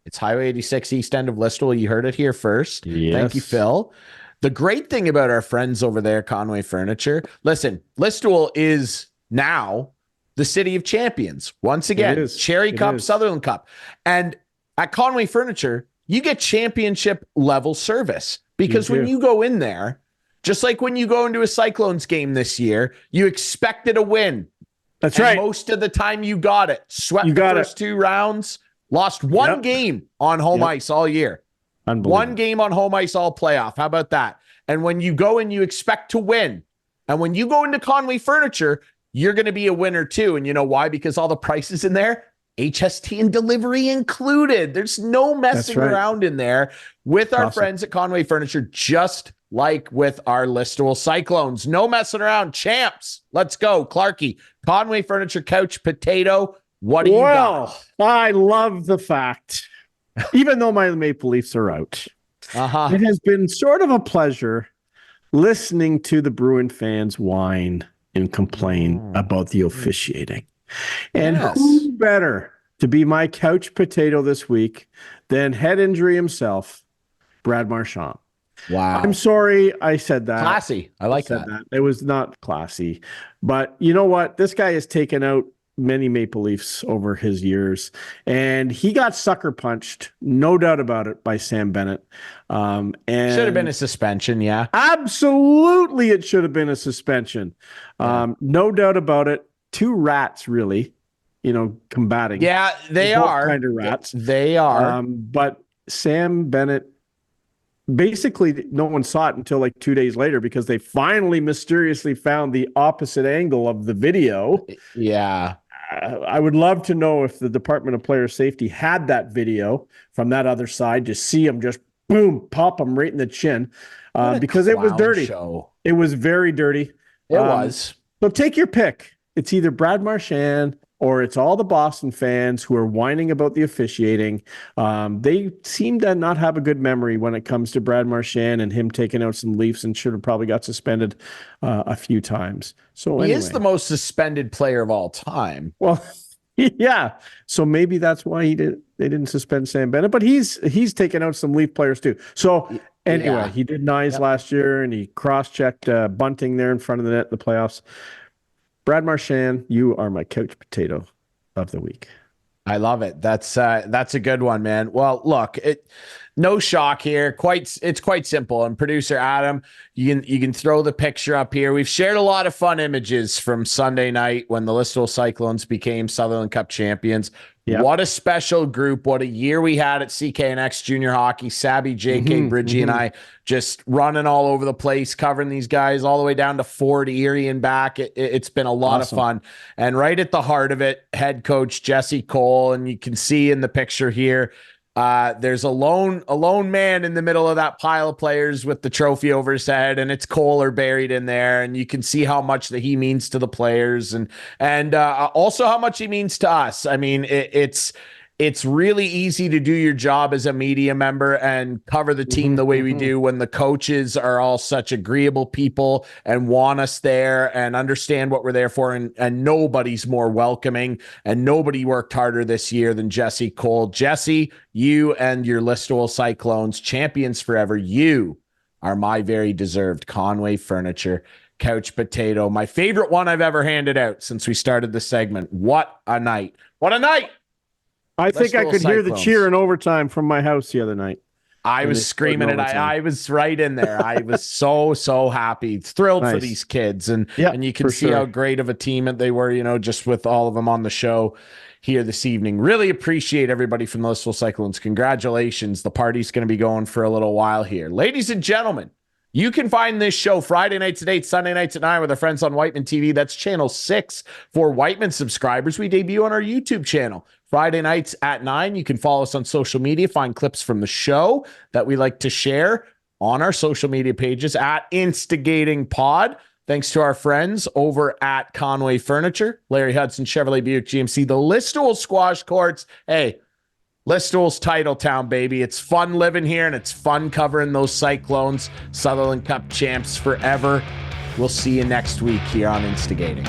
It's Highway 86 east end of Listowel. You heard it here first. Yes. Thank you, Phil. The great thing about our friends over there, Conway Furniture, listen, Listowel is now the city of champions. Once again, Cherrey Cup, Sutherland Cup. And at Conway Furniture, you get championship level service, because when you go in there, just like when you go into a Cyclones game this year, you expected a win. That's right. Most of the time you got it. Swept the first 2 rounds, lost one game on home ice all year. One game on home ice all playoff. How about that? And when you go and you expect to win, and when you go into Conway Furniture, you're going to be a winner too. And you know why? Because all the prices in there, HST and delivery included. There's no messing around in there with our friends at Conway Furniture, just like with our Listowel Cyclones. No messing around. Champs. Let's go. Clarky, Conway Furniture couch potato. What do you got? I love the fact, even though my Maple Leafs are out, it has been sort of a pleasure listening to the Bruin fans whine and complain about the officiating. And who better to be my couch potato this week than head injury himself, Brad Marchand. Wow. I'm sorry I said that. Classy. I like that. It was not classy. But you know what? This guy has taken out many Maple Leafs over his years, and he got sucker punched, no doubt about it, by Sam Bennett. And should have been a suspension. Yeah, absolutely. It should have been a suspension. No doubt about it. 2 rats, really. combating. Yeah, they are kind of rats. They are. But Sam Bennett, basically, no one saw it until like 2 days later because they finally mysteriously found the opposite angle of the video. Yeah. I would love to know if the Department of Player Safety had that video from that other side. Just see him just boom, pop him right in the chin because it was dirty. Show. It was very dirty. It was. So take your pick. It's either Brad Marchand or it's all the Boston fans who are whining about the officiating. They seem to not have a good memory when it comes to Brad Marchand and him taking out some Leafs and should have probably got suspended a few times. So he is the most suspended player of all time. Well, yeah. So maybe that's why they didn't suspend Sam Bennett, but he's taken out some Leaf players too. So anyway, he did nines last year and he cross-checked Bunting there in front of the net in the playoffs. Brad Marchand, you are my couch potato of the week. I love it. That's a good one, man. Well, look, no shock here. It's quite simple. And producer Adam, you can throw the picture up here. We've shared a lot of fun images from Sunday night when the Listowel Cyclones became Sutherland Cup champions. Yep. What a special group. What a year we had at CKNX Junior Hockey. Sabby, JK, Bridgie, and I just running all over the place, covering these guys all the way down to Fort Erie and back. It's been a lot of fun. And right at the heart of it, head coach Jesse Cole, and you can see in the picture here, there's a lone man in the middle of that pile of players with the trophy over his head, and it's Kohler buried in there. And you can see how much that he means to the players and also how much he means to us. I mean, it's really easy to do your job as a media member and cover the team the way we do when the coaches are all such agreeable people and want us there and understand what we're there for. And nobody's more welcoming and nobody worked harder this year than Jesse Cole. Jesse, you and your Listowel Cyclones, champions forever. You are my very deserved Conway Furniture couch potato. My favorite one I've ever handed out since we started the segment. What a night. What a night. I think I could hear the cheer in overtime from my house the other night. I was screaming it. I was right in there. I was so happy, thrilled for these kids. And you can see how great of a team they were, just with all of them on the show here this evening. Really appreciate everybody from the Listowel Cyclones. Congratulations. The party's going to be going for a little while here. Ladies and gentlemen, you can find this show Friday nights at 8, Sunday nights at 9 with our friends on Whiteman TV. That's channel 6 for Whiteman subscribers. We debut on our YouTube channel Friday nights at 9. You can follow us on social media, find clips from the show that we like to share on our social media pages at Instigating Pod. Thanks to our friends over at Conway Furniture, Larry Hudson, Chevrolet Buick GMC, the Listowel Squash Courts. Hey, Listowel's title town, baby. It's fun living here, and it's fun covering those Cyclones. Sutherland Cup champs forever. We'll see you next week here on Instigating.